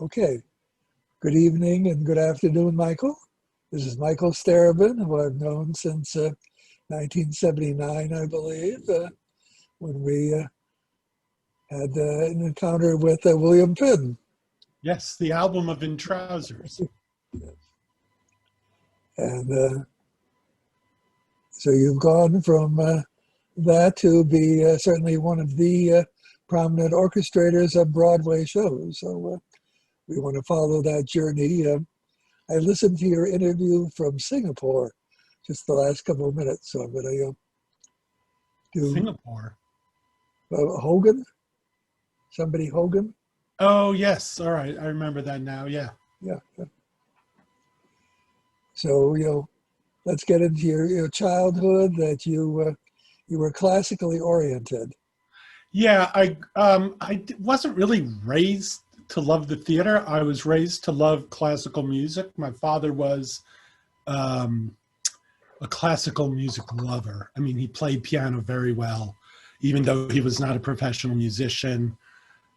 Okay, good evening and good afternoon, Michael. This is Michael Starobin, who I've known since 1979, I believe, when we had an encounter with William Penn. Yes, the album of In Trousers. And so you've gone from that to be certainly one of the prominent orchestrators of Broadway shows. So we want to follow that journey. I listened to your interview from Singapore just the last couple of minutes, so I'm going to do Singapore. Hogan, somebody Hogan. Oh, yes. All right. I remember that now. Yeah. Yeah. So, let's get into your childhood, that you were classically oriented. Yeah. I wasn't really raised to love the theater. I was raised to love classical music. My father was a classical music lover. I mean, he played piano very well, even though he was not a professional musician.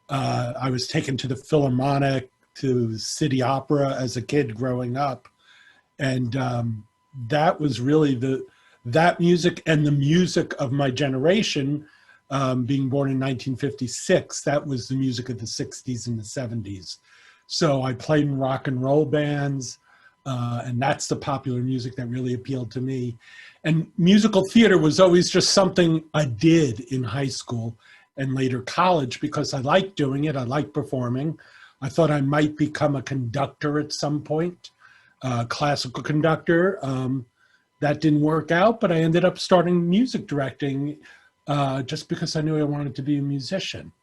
I was taken to the Philharmonic, to City Opera as a kid growing up. And that was really that music and the music of my generation, being born in 1956, that was the music of the 60s and the 70s. So I played in rock and roll bands, and that's the popular music that really appealed to me. And musical theater was always just something I did in high school and later college because I liked doing it. I liked performing. I thought I might become a conductor at some point, classical conductor. That didn't work out, but I ended up starting music directing just because I knew I wanted to be a musician.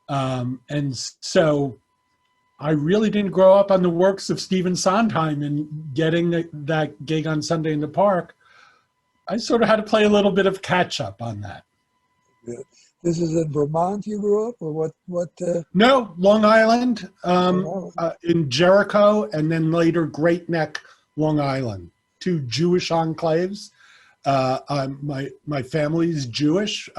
And so I really didn't grow up on the works of Stephen Sondheim and getting that gig on Sunday in the Park. I sort of had to play a little bit of catch up on that. Yeah. This is in Vermont you grew up, or what? No, Long Island, in Jericho, and then later Great Neck, Long Island, two Jewish enclaves. My family's Jewish,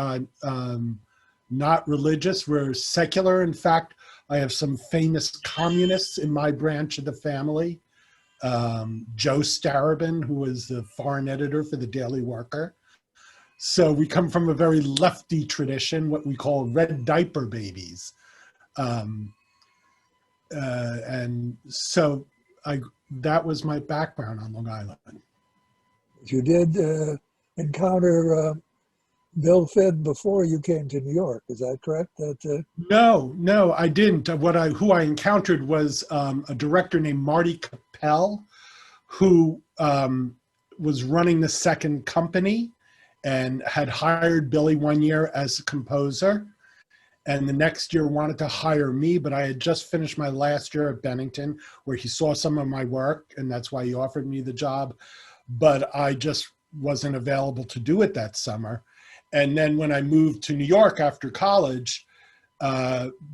not religious. We're secular. In fact, I have some famous communists in my branch of the family. Joe Starobin, who was the foreign editor for the Daily Worker. So we come from a very lefty tradition, what we call red diaper babies. And so that was my background on Long Island. You did encounter Bill Finn before you came to New York. Is that correct? No, I didn't. Who I encountered was a director named Marty Capel, who was running the second company and had hired Billy one year as a composer. And the next year wanted to hire me, but I had just finished my last year at Bennington, where he saw some of my work, and that's why he offered me the job. But I just wasn't available to do it that summer. And then when I moved to New York after college,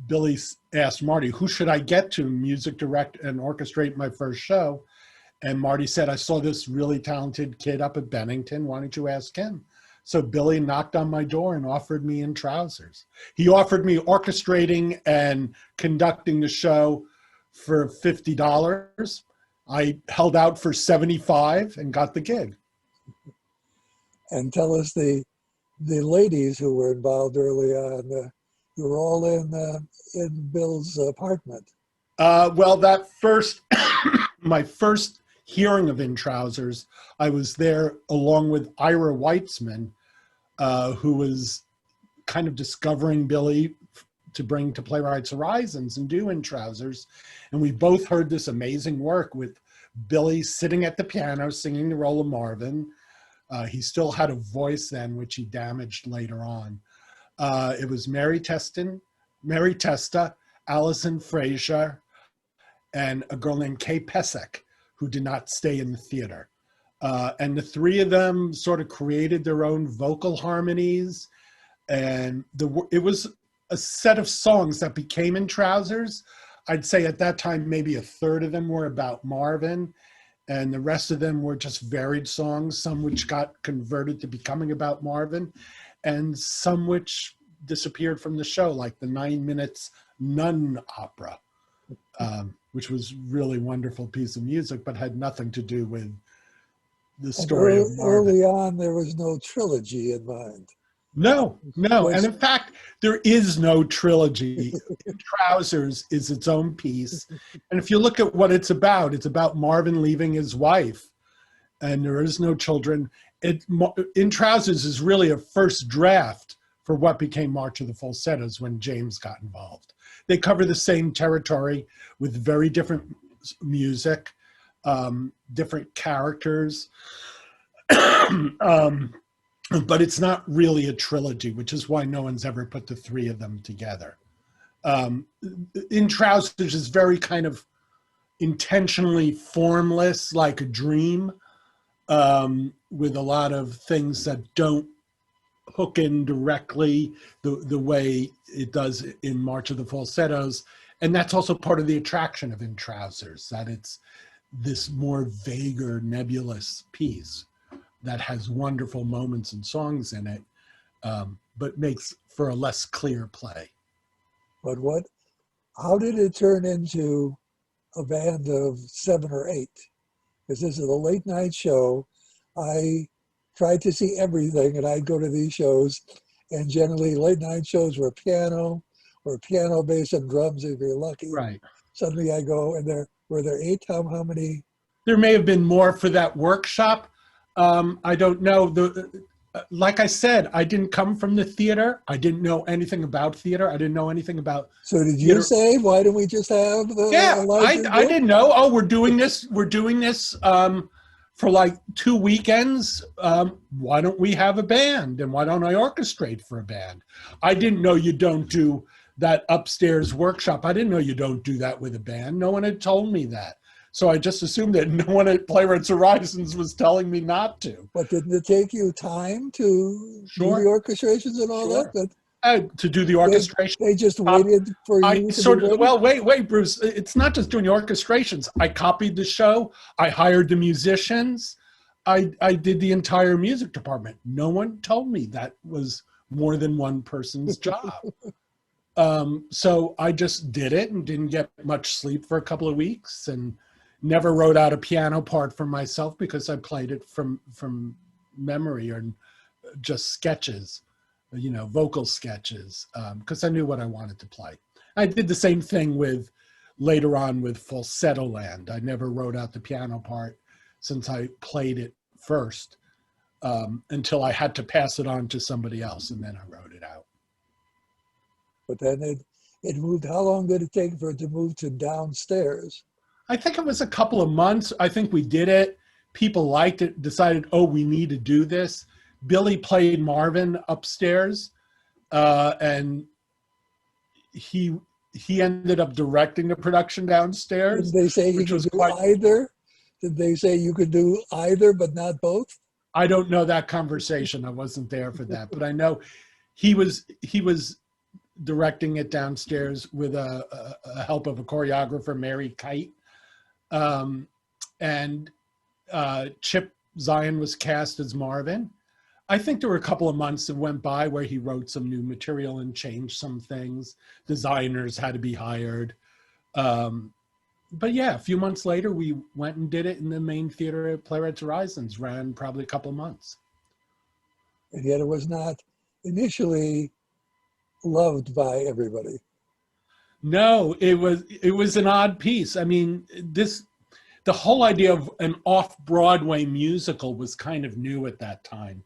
Billy asked Marty, who should I get to music direct and orchestrate my first show? And Marty said, I saw this really talented kid up at Bennington. Why don't you ask him? So Billy knocked on my door and offered me In Trousers. He offered me orchestrating and conducting the show for $50. I held out for $75 and got the gig. And tell us the ladies who were involved early on. You were all in Bill's apartment. Well, that first, my first hearing of In Trousers, I was there along with Ira Weitzman, who was kind of discovering Billy to bring to Playwrights Horizons and do In Trousers. And we both heard this amazing work with Billy sitting at the piano singing the role of Marvin. He still had a voice then, which he damaged later on. It was Mary Testa, Allison Frazier, and a girl named Kay Pesek, who did not stay in the theater. And the three of them sort of created their own vocal harmonies. And it was a set of songs that became In Trousers. I'd say at that time, maybe a third of them were about Marvin, and the rest of them were just varied songs, some which got converted to becoming about Marvin, and some which disappeared from the show, like the 9 minutes Nun opera. which was really wonderful piece of music, but had nothing to do with the And story of Marvin. early on, there was no trilogy in mind. No, no. Which, And in fact, there is no trilogy. Trousers is its own piece. And if you look at what it's about Marvin leaving his wife, and there is no children. In Trousers is really a first draft for what became March of the Falsettos when James got involved. They cover the same territory with very different music, different characters. But it's not really a trilogy, which is why no one's ever put the three of them together. In Trousers is very kind of intentionally formless, like a dream, with a lot of things that don't hook in directly the way it does in March of the Falsettos. And that's also part of the attraction of In Trousers, that it's this more vaguer, nebulous piece that has wonderful moments and songs in it, but makes for a less clear play. But how did it turn into a band of 7 or 8? Because this is a late night show. I tried to see everything, and I'd go to these shows, and generally late night shows were piano or piano, bass, and drums if you're lucky. Right. Suddenly I go, and were there 8? How many? There may have been more for that workshop. I don't know. Like I said, I didn't come from the theater. I didn't know anything about theater. I didn't know anything about. So did you say, why don't we just have the? Yeah, I didn't know. Oh, we're doing this. We're doing this for like 2 weekends. Why don't we have a band? And why don't I orchestrate for a band? I didn't know you don't do that upstairs workshop. I didn't know you don't do that with a band. No one had told me that. So I just assumed that no one at Playwrights Horizons was telling me not to. But didn't it take you time to do the orchestrations and all that? To do the orchestration. They just waited for you to be ready? Well, wait, Bruce. It's not just doing the orchestrations. I copied the show. I hired the musicians. I did the entire music department. No one told me that was more than one person's job. So I just did it and didn't get much sleep for a couple of weeks, and never wrote out a piano part for myself because I played it from memory or just sketches, vocal sketches, because I knew what I wanted to play. I did the same thing later on with Falsetto Land. I never wrote out the piano part since I played it first, until I had to pass it on to somebody else, and then I wrote it out. But then it moved. How long did it take for it to move to downstairs? I think it was a couple of months. I think we did it. People liked it, decided, oh, we need to do this. Billy played Marvin upstairs, and he ended up directing the production downstairs. Did they say he could do either? Did they say you could do either but not both? I don't know that conversation. I wasn't there for that, but I know he was directing it downstairs with a help of a choreographer, Mary Kite. And Chip Zion was cast as Marvin. I think there were a couple of months that went by where he wrote some new material and changed some things. Designers had to be hired. But yeah, a few months later, we went and did it in the main theater at Playwrights Horizons, ran probably a couple of months. And yet it was not initially loved by everybody. No, it was an odd piece. I mean, the whole idea of an off-Broadway musical was kind of new at that time.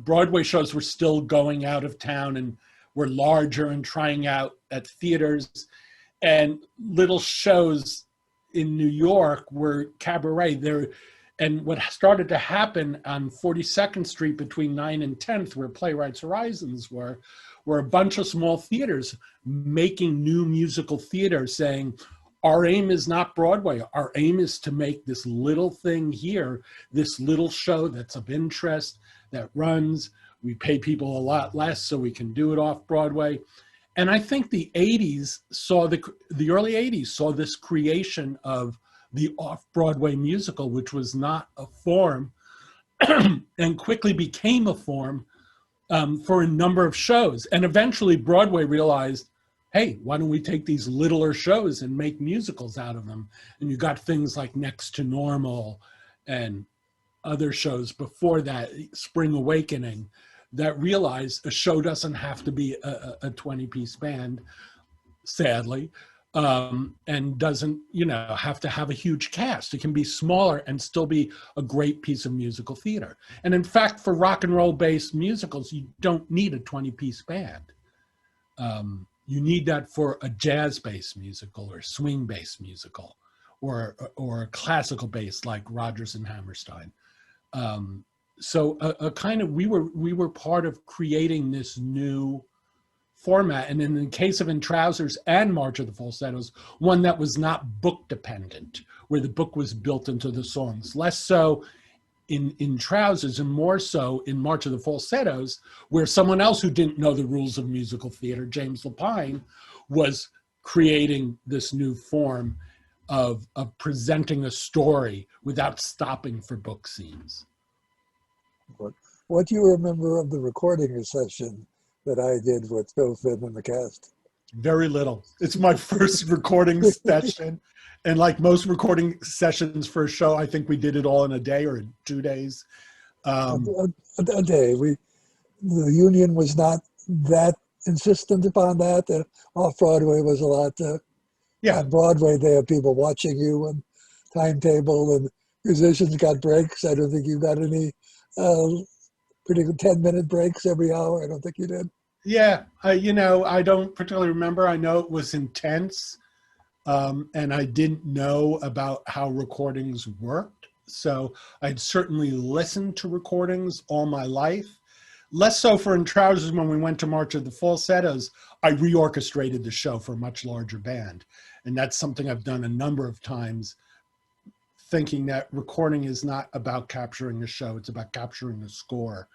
Broadway shows were still going out of town and were larger and trying out at theaters. And little shows in New York were cabaret. And what started to happen on 42nd Street between 9th and 10th, where Playwrights Horizons were a bunch of small theaters making new musical theater, saying, our aim is not Broadway. Our aim is to make this little thing here, this little show that's of interest, that runs. We pay people a lot less so we can do it off Broadway. And I think the 80s saw, the early 80s saw this creation of the off-Broadway musical, which was not a form and quickly became a form for a number of shows. And eventually Broadway realized, hey, why don't we take these littler shows and make musicals out of them? And you got things like Next to Normal and other shows before that, Spring Awakening, that realized a show doesn't have to be a 20-piece band, sadly, and doesn't, have to have a huge cast. It can be smaller and still be a great piece of musical theater. And in fact, for rock and roll based musicals, you don't need a 20-piece band. You need that for a jazz based musical or swing based musical or a classical based like Rodgers and Hammerstein. So a kind of, we were part of creating this new format, and in the case of In Trousers and March of the Falsettos, one that was not book dependent, where the book was built into the songs. Less so in Trousers and more so in March of the Falsettos, where someone else who didn't know the rules of musical theater, James Lapine, was creating this new form of presenting a story without stopping for book scenes. What do you remember of the recording session that I did with Phil Finn and the cast? Very little. It's my first recording session. And like most recording sessions for a show, I think we did it all in a day or 2 days. A day. The union was not that insistent upon that. Off-Broadway was a lot. On Broadway, they have people watching you and timetable, and musicians got breaks. I don't think you got any pretty good 10-minute breaks every hour. I don't think you did. Yeah, I don't particularly remember. I know it was intense, and I didn't know about how recordings worked. So I'd certainly listened to recordings all my life. Less so for In Trousers. When we went to March of the Falsettos, I reorchestrated the show for a much larger band. And that's something I've done a number of times, thinking that recording is not about capturing a show, it's about capturing a score.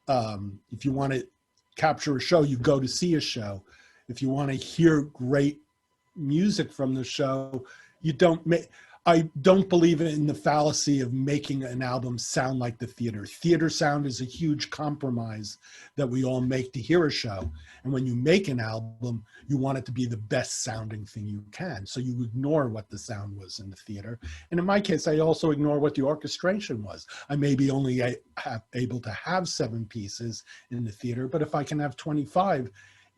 If you want to capture a show, you go to see a show. If you want to hear great music from the show, you don't make. I don't believe in the fallacy of making an album sound like the theater. Theater sound is a huge compromise that we all make to hear a show. And when you make an album, you want it to be the best sounding thing you can. So you ignore what the sound was in the theater. And in my case, I also ignore what the orchestration was. I may be only able to have 7 pieces in the theater, but if I can have 25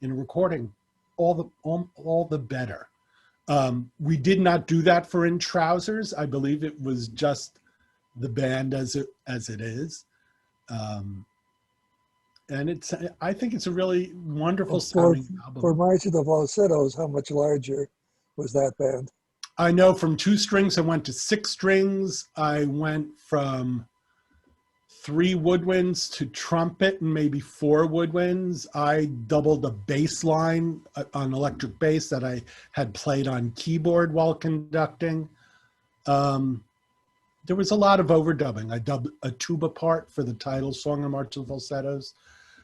in a recording, all the better. We did not do that for In Trousers. I believe it was just the band as it is. And I think it's a really wonderful sounding album. For March of the Falsettos, how much larger was that band? I know from 2 strings, I went to 6 strings. I went from 3 woodwinds to trumpet and maybe 4 woodwinds. I doubled a bass line on electric bass that I had played on keyboard while conducting. There was a lot of overdubbing. I dubbed a tuba part for the title song of March of the Falsettos.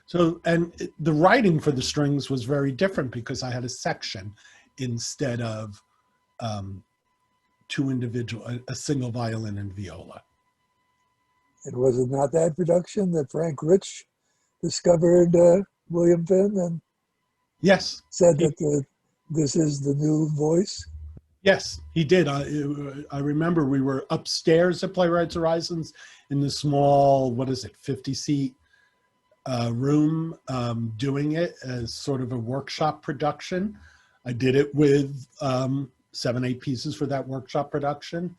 So, and the writing for the strings was very different because I had a section instead of a single violin and viola. And was it not that production that Frank Rich discovered William Finn and yes, said that this is the new voice? Yes, he did. I remember we were upstairs at Playwrights Horizons in the small, 50-seat room, doing it as sort of a workshop production. I did it with 7-8 pieces for that workshop production.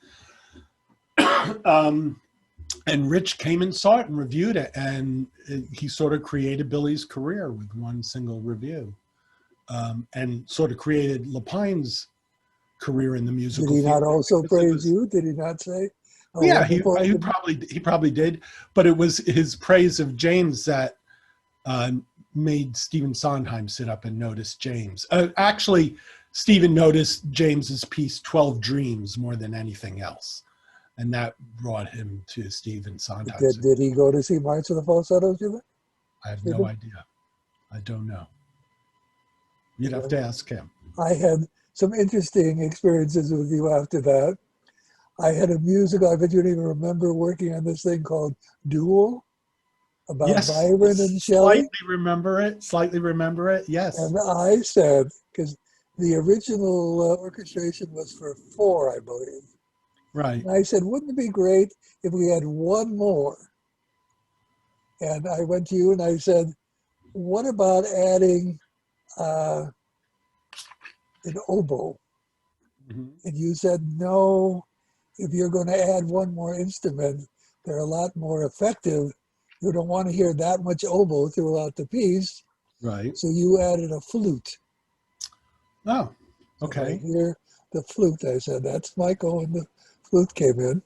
And Rich came and saw it and reviewed it, and he sort of created Billy's career with one single review, and sort of created Lapine's career in the musical. Did he not also praise you? Did he not say? Oh, yeah, he probably did, but it was his praise of James that made Stephen Sondheim sit up and notice James. Actually, Stephen noticed James's piece 12 Dreams more than anything else. And that brought him to Stephen Sondheim. Did he go to see March of the Falsettos? I have no idea. I don't know. You'd have to ask him. I had some interesting experiences with you after that. I had a musical, I bet you don't even remember, working on this thing called Duel. about Yes, Byron and slightly Shelley. remember it. Slightly remember it. Yes. And I said, because the original orchestration was for four, I believe. Right. And I said, wouldn't it be great if we had one more? And I went to you and I said, what about adding uh, an oboe? Mhm. And you said, no, if you're going to add one more instrument, they're a lot more effective. You don't want to hear that much oboe throughout the piece. Right. So you added a flute. Oh, So if I okay. hear the flute, I said, that's Michael, and the flute came in.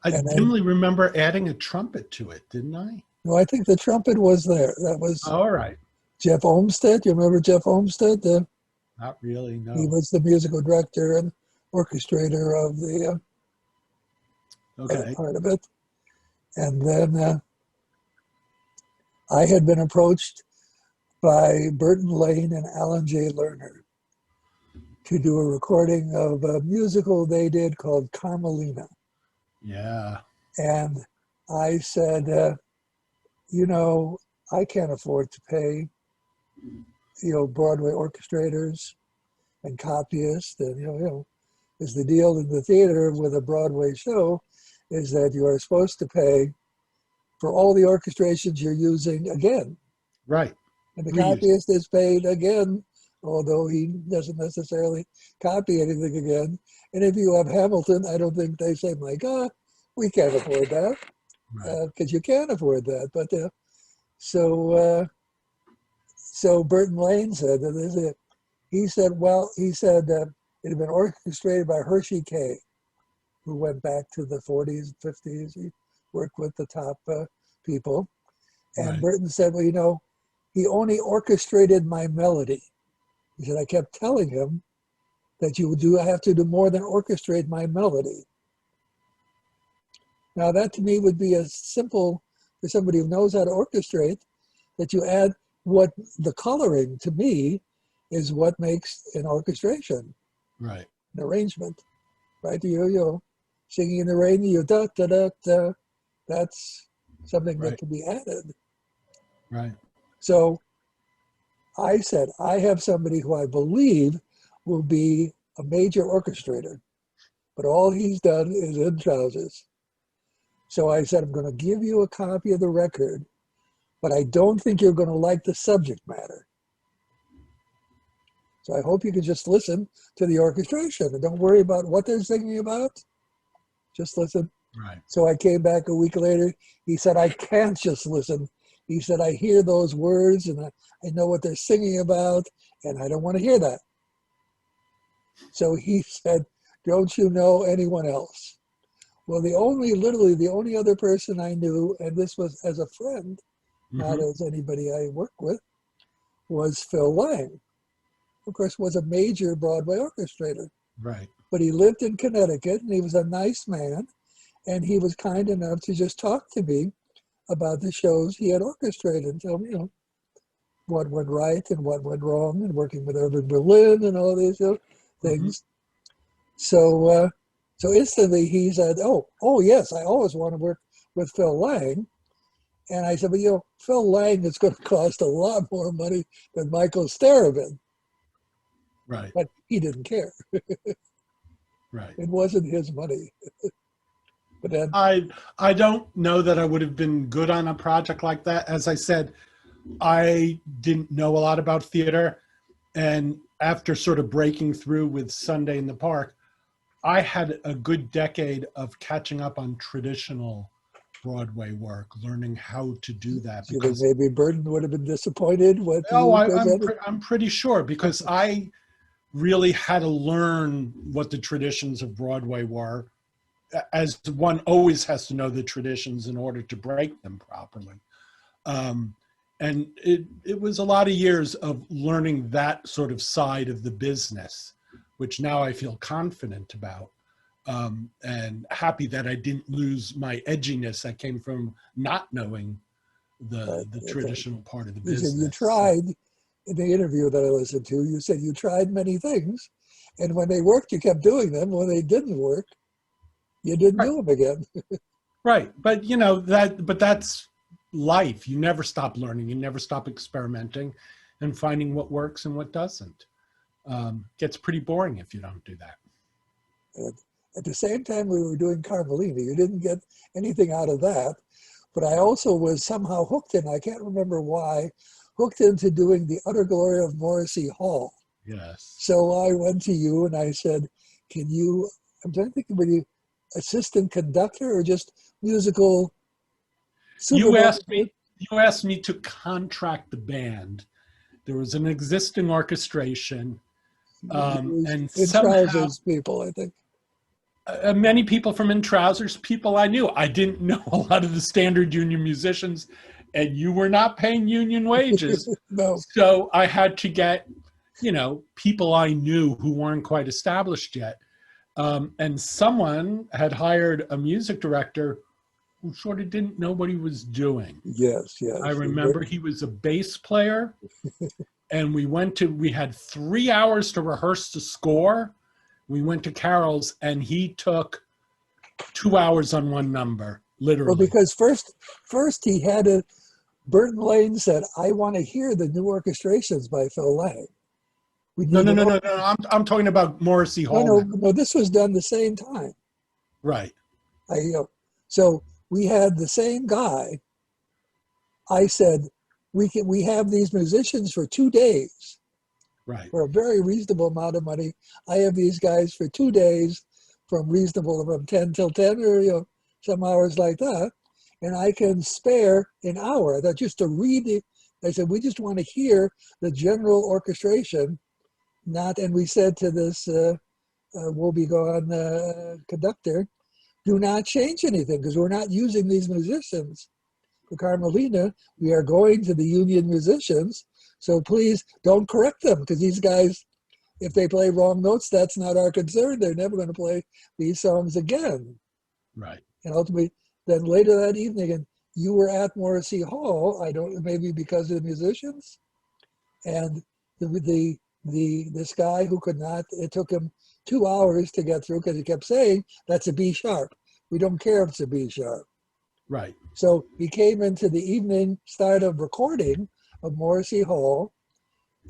I And I, dimly remember adding a trumpet to it, didn't I? no, I think the trumpet was there. That was All right. Jeff Olmsted. You remember Jeff Olmsted? Not really, He no. was the musical director and orchestrator of the Okay. part of it. And then I had been approached by Burton Lane and Alan J. Lerner to do a recording of a musical they did called Carmelina. Yeah. And I said, I can't afford to pay, Broadway orchestrators and copyists. And, is the deal in the theater with a Broadway show is that you are supposed to pay for all the orchestrations you're using again. Right. And the Reuse. copyist is paid again, although he doesn't necessarily copy anything again. And if you have Hamilton, I don't think they say, my God, we can't afford that, Right. because you can't afford that. But so so Burton Lane said that is it. He said, it had been orchestrated by Hershey K, who went back to the 40s, 50s. He worked with the top people. And Right. Burton said, well, he only orchestrated my melody. He said, I kept telling him that I have to do more than orchestrate my melody. Now that to me would be as simple for somebody who knows how to orchestrate, that you add what the coloring to me is what makes an orchestration, Right. an arrangement, right? Singing in the rain, you da da da da. That's something that Right. can be added. Right. So I said, I have somebody who I believe will be a major orchestrator, but all he's done is in trousers. So I said, I'm going to give you a copy of the record, but I don't think you're going to like the subject matter. So I hope you can just listen to the orchestration and don't worry about what they're singing about. Just listen. Right. So I came back a week later. He said, I can't just listen. He said, I hear those words and I know what they're singing about, and I don't want to hear that. So he said, don't you know anyone else? Well, literally the only other person I knew, and this was as a friend, not Mm-hmm. as anybody I worked with, was Phil Lang. Of course, was a major Broadway orchestrator. Right. But he lived in Connecticut, and he was a nice man, and he was kind enough to just talk to me about the shows he had orchestrated and tell me, what went right and what went wrong, and working with Irving Berlin and all these Mm-hmm. things. So instantly he said, oh yes, I always want to work with Phil Lang. And I said, but Phil Lang is going to cost a lot more money than Michael Starobin. Right. But he didn't care. Right. It wasn't his money. But then, I don't know that I would have been good on a project like that. As I said, I didn't know a lot about theater. And after sort of breaking through with Sunday in the Park, I had a good decade of catching up on traditional Broadway work, learning how to do that. do you think Because maybe Burton would have been disappointed what you presented? I'm pretty sure, because I really had to learn what the traditions of Broadway were, as one always has to know the traditions in order to break them properly. And it was a lot of years of learning that sort of side of the business, which now I feel confident about, and happy that I didn't lose my edginess that came from not knowing the traditional part of the You said you business. tried, in the interview that I listened to, you said you tried many things. And when they worked, you kept doing them. When they didn't work, you didn't Right. do them again. Right. But that's life. You never stop learning. You never stop experimenting and finding what works and what doesn't. Gets pretty boring if you don't do that. At the same time we were doing Carmelina, you didn't get anything out of that. But I also was somehow hooked in, I can't remember why, hooked into doing The Utter Glory of Morrissey Hall. Yes. So I went to you and I said, can you, I'm trying to think, were you assistant conductor or just musical supervisor? You asked me to contract the band. There was an existing orchestration. And In Trousers people, I think. Many people from In Trousers, people I knew. I didn't know a lot of the standard union musicians, and you were not paying union wages. No. So I had to get, people I knew who weren't quite established yet. And someone had hired a music director who sort of didn't know what he was doing. Yes. I remember he was a bass player, and we had 3 hours to rehearse the score. We went to Carol's, and he took 2 hours on one number, literally. Well, because first he had Burton Lane said, I want to hear the new orchestrations by Phil Lang. No. I'm talking about Morrissey Hall. No, this was done the same time. Right. So we had the same guy. I said, we have these musicians for 2 days. Right. For a very reasonable amount of money. I have these guys for 2 days from 10 till 10 or some hours like that. And I can spare an hour that just to read it. I said, we just want to hear the general orchestration. And we said to this woebegone conductor, do not change anything because we're not using these musicians. For Carmelina, we are going to the union musicians. So please don't correct them because these guys, if they play wrong notes, that's not our concern. They're never going to play these songs again. Right. And ultimately, then later that evening, and you were at Morrissey Hall, maybe because of the musicians, and this guy who could not, it took him 2 hours to get through because he kept saying, that's a B sharp. We don't care if it's a B sharp. Right. So he came into the evening start of recording of Morrissey Hall,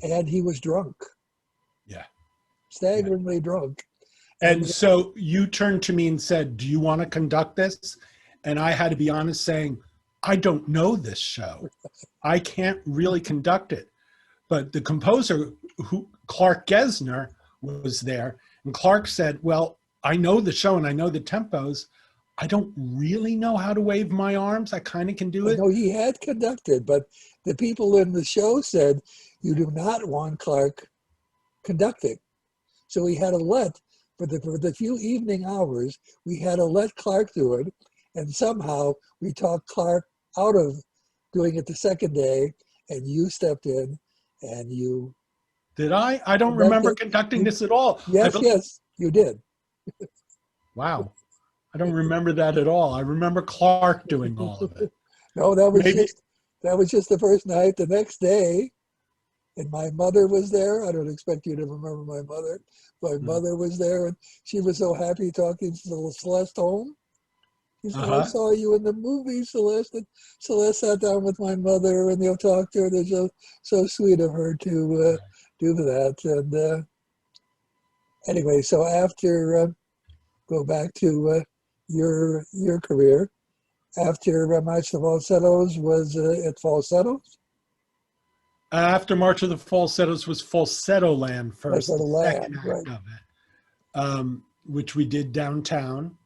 and he was drunk. Yeah. Staggeringly drunk. And so you turned to me and said, do you want to conduct this? And I had to be honest saying, I don't know this show. I can't really conduct it. But the composer, Clark Gesner, was there. And Clark said, well, I know the show and I know the tempos. I don't really know how to wave my arms. I kind of can do it. No, he had conducted, but the people in the show said, you do not want Clark conducting. So we had to for the few evening hours, we had to let Clark do it. And somehow we talked Clark out of doing it the second day, and you stepped in and you... Did I? I don't remember conducting this at all. Yes, you did. Wow. I don't remember that at all. I remember Clark doing all of it. No, that was just the first night. The next day, and my mother was there. I don't expect you to remember my mother. My mother was there, and she was so happy talking to Celeste Holm. She said, I saw you in the movie, Celeste. And Celeste sat down with my mother, and they'll talk to her. They're so sweet of her to do that. And anyway, so after, go back to your career, after March of the Falsettos was at Falsettos? After March of the Falsettos was Falsetto Land first, the second act right. of it, which we did downtown.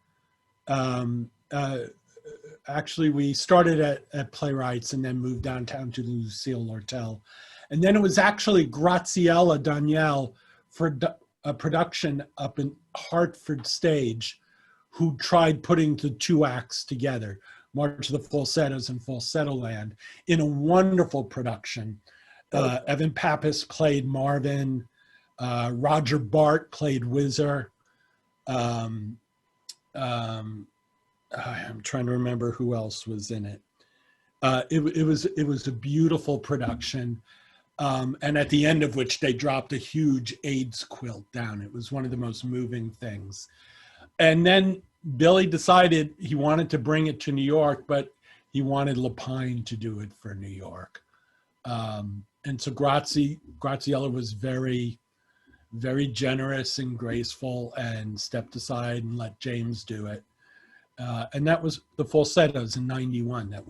Actually, we started at Playwrights and then moved downtown to the Lucille Lortel. And then it was actually Graziella Danielle for a production up in Hartford Stage who tried putting the 2 acts together, March of the Falsettos and Falsetto Land, in a wonderful production. Evan Pappas played Marvin. Roger Bart played Whizzer. I'm trying to remember who else was in it. It was a beautiful production, and at the end of which they dropped a huge AIDS quilt down. It was one of the most moving things. And then Billy decided he wanted to bring it to New York, but He wanted Lapine to do it for New York. And so Graziella was very, very generous and graceful and stepped aside and let James do it. And that was the falsettos in '91 that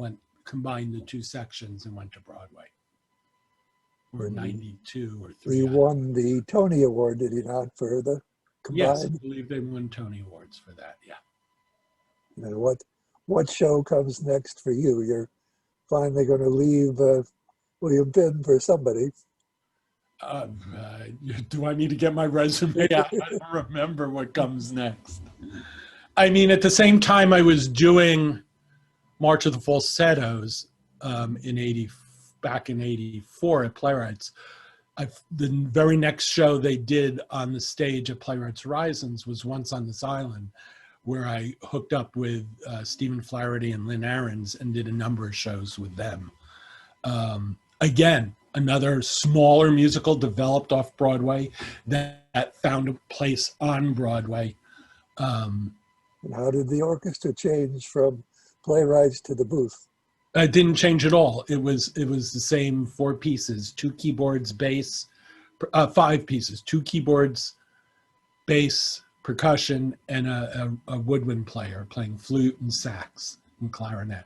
combined the two sections and went to Broadway. Or 92 or 3. He won the Tony Award, did he not, for the combined? Yes, I believe they won Tony Awards for that, yeah. And what show comes next for you? You're finally going to leave William Penn for somebody. Do I need to get my resume out? I don't remember what comes next. I mean, at the same time I was doing March of the Falsettos back in '84 at Playwrights. The very next show they did on the stage at Playwrights Horizons was Once on This Island, where I hooked up with Stephen Flaherty and Lynn Ahrens and did a number of shows with them. Again, another smaller musical developed off Broadway that found a place on Broadway. And how did the orchestra change from Playwrights to the booth? It didn't change at all. It was the same 4 pieces: 2 keyboards, bass, 5 pieces: 2 keyboards, bass, percussion, and a woodwind player playing flute and sax and clarinet.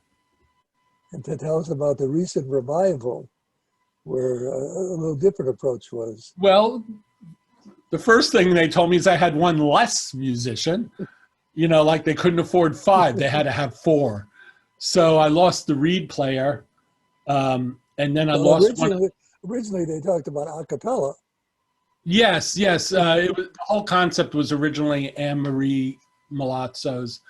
And to tell us about the recent revival, where a little different approach was. Well, the first thing they told me is I had one less musician. You know, like they couldn't afford 5; they had to have 4. So I lost the reed player, and then I lost one. Originally, they talked about a cappella. Yes. The whole concept was originally Anne-Marie Malazzo's,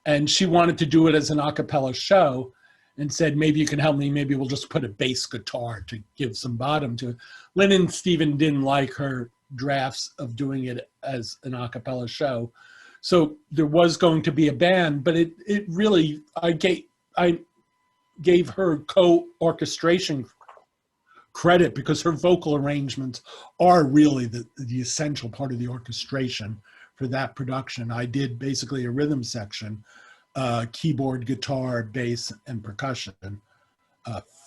and she wanted to do it as an a cappella show and said, maybe you can help me. Maybe we'll just put a bass guitar to give some bottom to it. Lynn and Stephen didn't like her drafts of doing it as an a cappella show. So there was going to be a band, but it really, I gave her co-orchestration credit because her vocal arrangements are really the essential part of the orchestration for that production. I did basically a rhythm section, keyboard, guitar, bass, and percussion.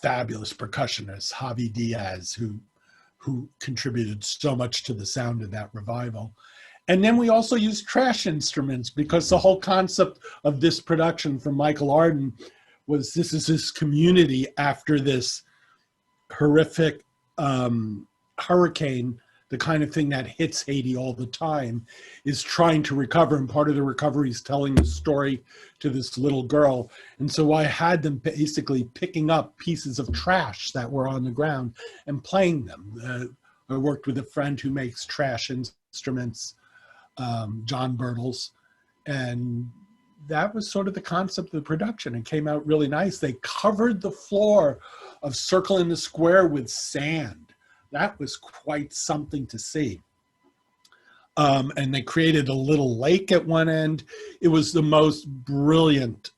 Fabulous percussionist, Javi Diaz, who contributed so much to the sound of that revival. And then we also used trash instruments because the whole concept of this production from Michael Arden was this is his community after this horrific hurricane, the kind of thing that hits Haiti all the time, is trying to recover. And part of the recovery is telling the story to this little girl. And so I had them basically picking up pieces of trash that were on the ground and playing them. I worked with a friend who makes trash instruments, John Bertels, and that was sort of the concept of the production. It came out really nice. They covered the floor of Circle in the Square with sand. That was quite something to see. And they created a little lake at one end. It was the most brilliant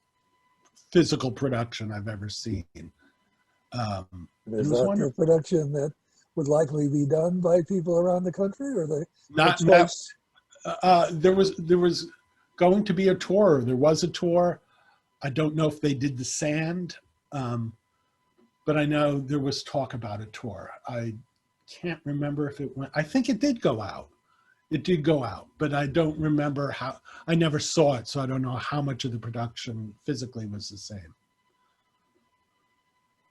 physical production I've ever seen. Is that a production that would likely be done by people around the country, or they not? There was going to be a tour. There was a tour. I don't know if they did the sand, but I know there was talk about a tour. I can't remember if it went. I think it did go out. It did go out, but I don't remember how. I never saw it, so I don't know how much of the production physically was the same.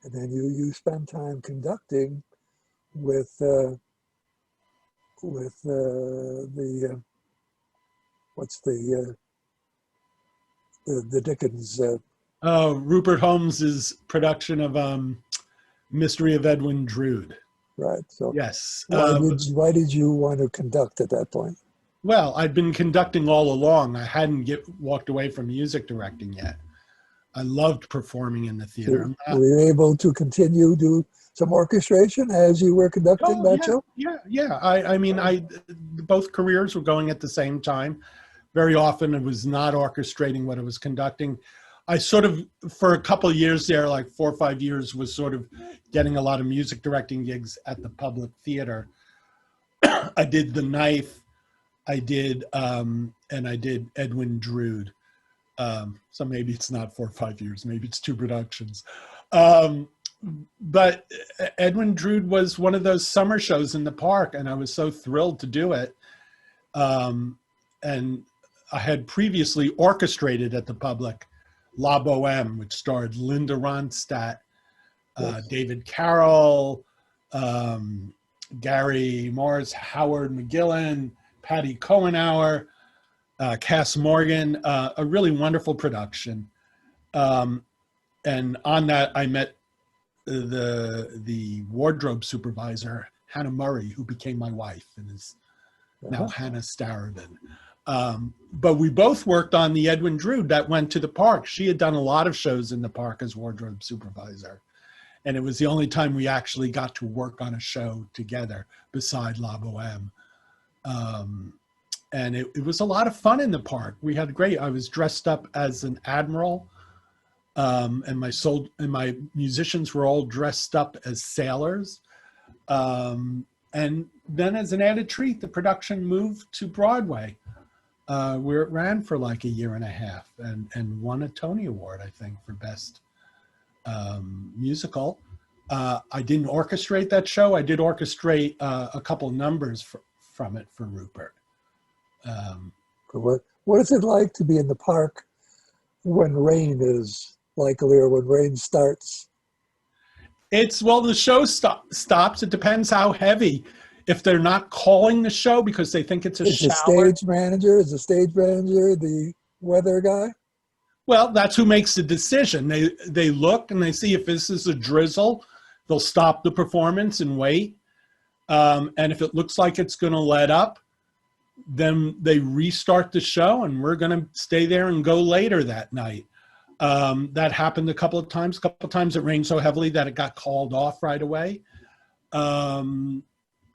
And then you spend time conducting with what's the Dickens? Rupert Holmes's production of Mystery of Edwin Drood. Right. So yes. Why did you want to conduct at that point? Well, I'd been conducting all along. I hadn't walked away from music directing yet. I loved performing in the theater. So were you able to continue do some orchestration as you were conducting that show? Yeah. I mean, both careers were going at the same time. Very often it was not orchestrating what I was conducting. I sort of, for a couple of years there, like 4 or 5 years, was sort of getting a lot of music directing gigs at the public theater. I did The Knife, and I did Edwin Drood. So maybe it's not 4 or 5 years, maybe it's 2 productions. But Edwin Drood was one of those summer shows in the park, and I was so thrilled to do it. And I had previously orchestrated at the public La Boheme, which starred Linda Ronstadt, David Carroll, Gary Morris, Howard McGillen, Patty Cohenauer, Cass Morgan, a really wonderful production. And on that, I met the wardrobe supervisor, Hannah Murray, who became my wife and is now Hannah Starobin. But we both worked on the Edwin Drood that went to the park. She had done a lot of shows in the park as wardrobe supervisor. And it was the only time we actually got to work on a show together beside La Boheme. And it was a lot of fun in the park. We had great, I was dressed up as an admiral, and my musicians were all dressed up as sailors. And then as an added treat, the production moved to Broadway, where it ran for like a year and a half and won a Tony Award, I think, for Best Musical. I didn't orchestrate that show. I did orchestrate a couple numbers from it for Rupert. What is it like to be in the park when rain is likely or when rain starts? Well, the show stops. It depends how heavy. If they're not calling the show because they think it's a shower. Is the stage manager the weather guy? Well, that's who makes the decision. They look and they see if this is a drizzle, they'll stop the performance and wait. And if it looks like it's going to let up, then they restart the show and we're going to stay there and go later that night. That happened a couple of times. A couple of times it rained so heavily that it got called off right away.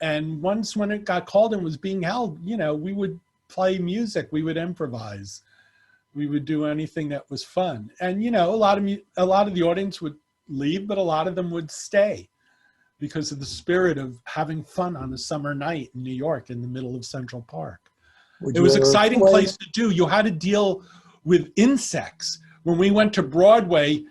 And once when it got called and was being held, we would play music, we would improvise, we would do anything that was fun. And a lot of the audience would leave, but a lot of them would stay because of the spirit of having fun on a summer night in New York in the middle of Central Park. It was an exciting place to do. You had to deal with insects. When we went to Broadway,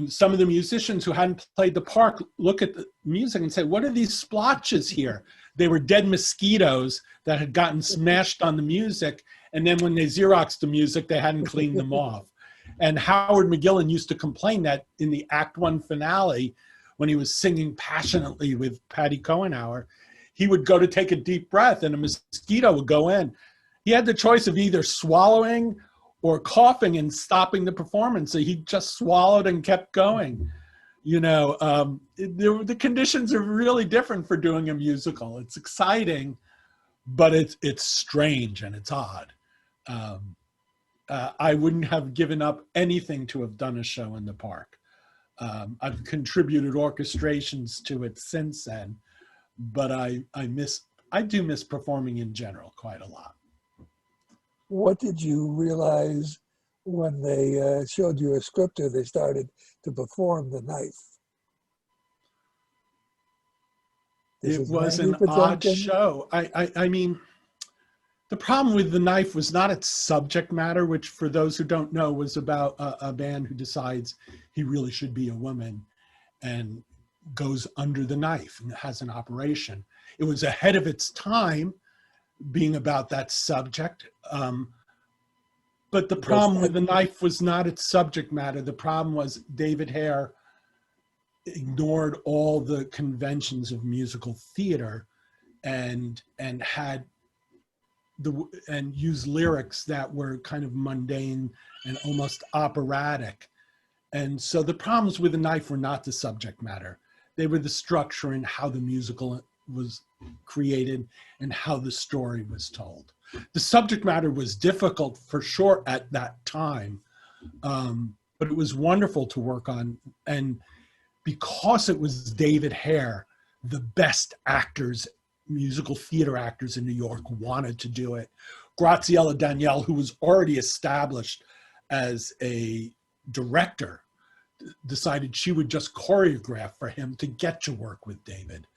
some of the musicians who hadn't played the park look at the music and say, what are these splotches here? They were dead mosquitoes that had gotten smashed on the music. And then when they Xeroxed the music, they hadn't cleaned them off. And Howard McGillen used to complain that in the Act 1 finale, when he was singing passionately with Patty Cohenauer, he would go to take a deep breath and a mosquito would go in. He had the choice of either swallowing or coughing and stopping the performance. So he just swallowed and kept going. The conditions are really different for doing a musical. It's exciting, but it's strange and it's odd. I wouldn't have given up anything to have done a show in the park. I've contributed orchestrations to it since then, but I do miss performing in general quite a lot. What did you realize when they showed you a script or they started to perform The Knife? It was an odd show. I mean, the problem with The Knife was not its subject matter, which for those who don't know was about a man who decides he really should be a woman and goes under the knife and has an operation. It was ahead of its time being about that subject. But the problem with The Knife was not its subject matter. The problem was David Hare ignored all the conventions of musical theater and used lyrics that were kind of mundane and almost operatic. And so the problems with The Knife were not the subject matter. They were the structure and how the musical was created and how the story was told. The subject matter was difficult for sure at that time, but it was wonderful to work on. And because it was David Hare, the best actors, musical theater actors in New York wanted to do it. Graziella Daniele, who was already established as a director, decided she would just choreograph for him to get to work with David.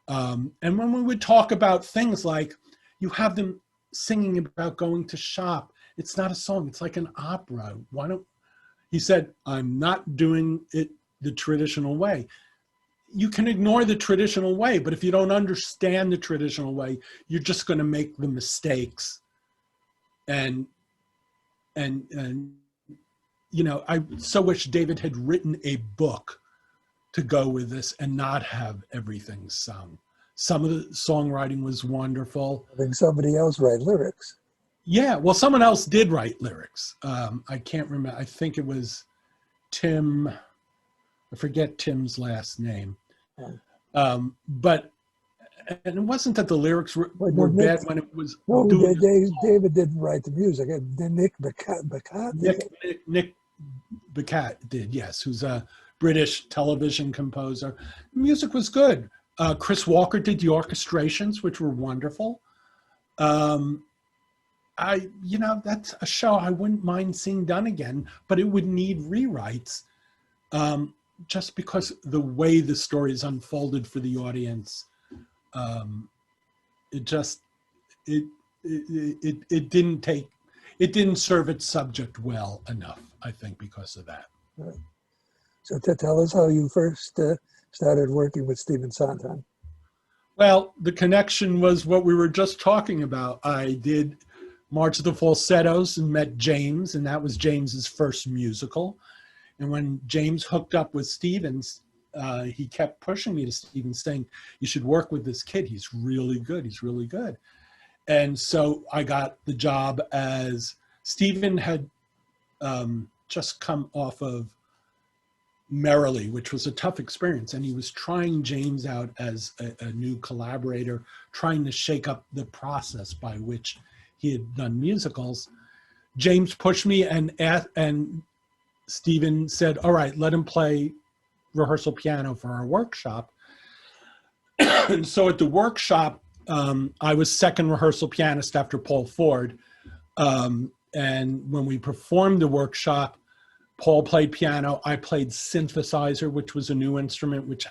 And when we would talk about things like, you have them singing about going to shop it's not a song. It's like an opera. Why don't, he said, I'm not doing it the traditional way. You can ignore the traditional way, but if you don't understand the traditional way, you're just going to make the mistakes. And you know, I so wish David had written a book to go with this and not have everything sung. Some of the songwriting was wonderful. Having somebody else write lyrics. Yeah, well, someone else did write lyrics. I can't remember. I think it was Tim. I forget Tim's last name. But and it wasn't that the lyrics were bad when it was. No, David didn't write the music. Nick Baccat. Nick Baccat did, yes, who's a British television composer. Music was good. Chris Walker did the orchestrations, which were wonderful. You know, that's a show I wouldn't mind seeing done again, but it would need rewrites, just because the way the story is unfolded for the audience. It didn't serve its subject well enough, I think, because of that. Right. So tell us how you first started working with Stephen Sondheim. Well, the connection was what we were just talking about. I did March of the Falsettos and met James, and that was James's first musical. And when James hooked up with Stevens, he kept pushing me to Stephen, saying, you should work with this kid. He's really good. He's really good. And so I got the job as Stephen had just come off of Merrily, which was a tough experience. And he was trying James out as a new collaborator, trying to shake up the process by which he had done musicals. James pushed me and Stephen said, all right, let him play rehearsal piano for our workshop. And so at the workshop, I was second rehearsal pianist after Paul Ford. And when we performed the workshop, Paul played piano, I played synthesizer, which was a new instrument, which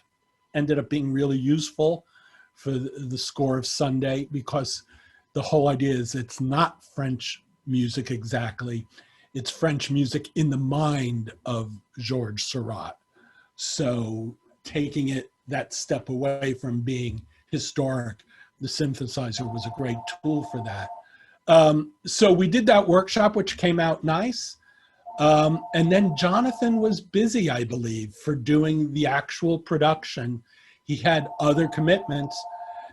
ended up being really useful for the score of Sunday, because the whole idea is it's not French music exactly. It's French music in the mind of Georges Seurat. So taking it that step away from being historic, the synthesizer was a great tool for that. So we did that workshop, which came out nice. And then Jonathan was busy, I believe, for doing the actual production. He had other commitments,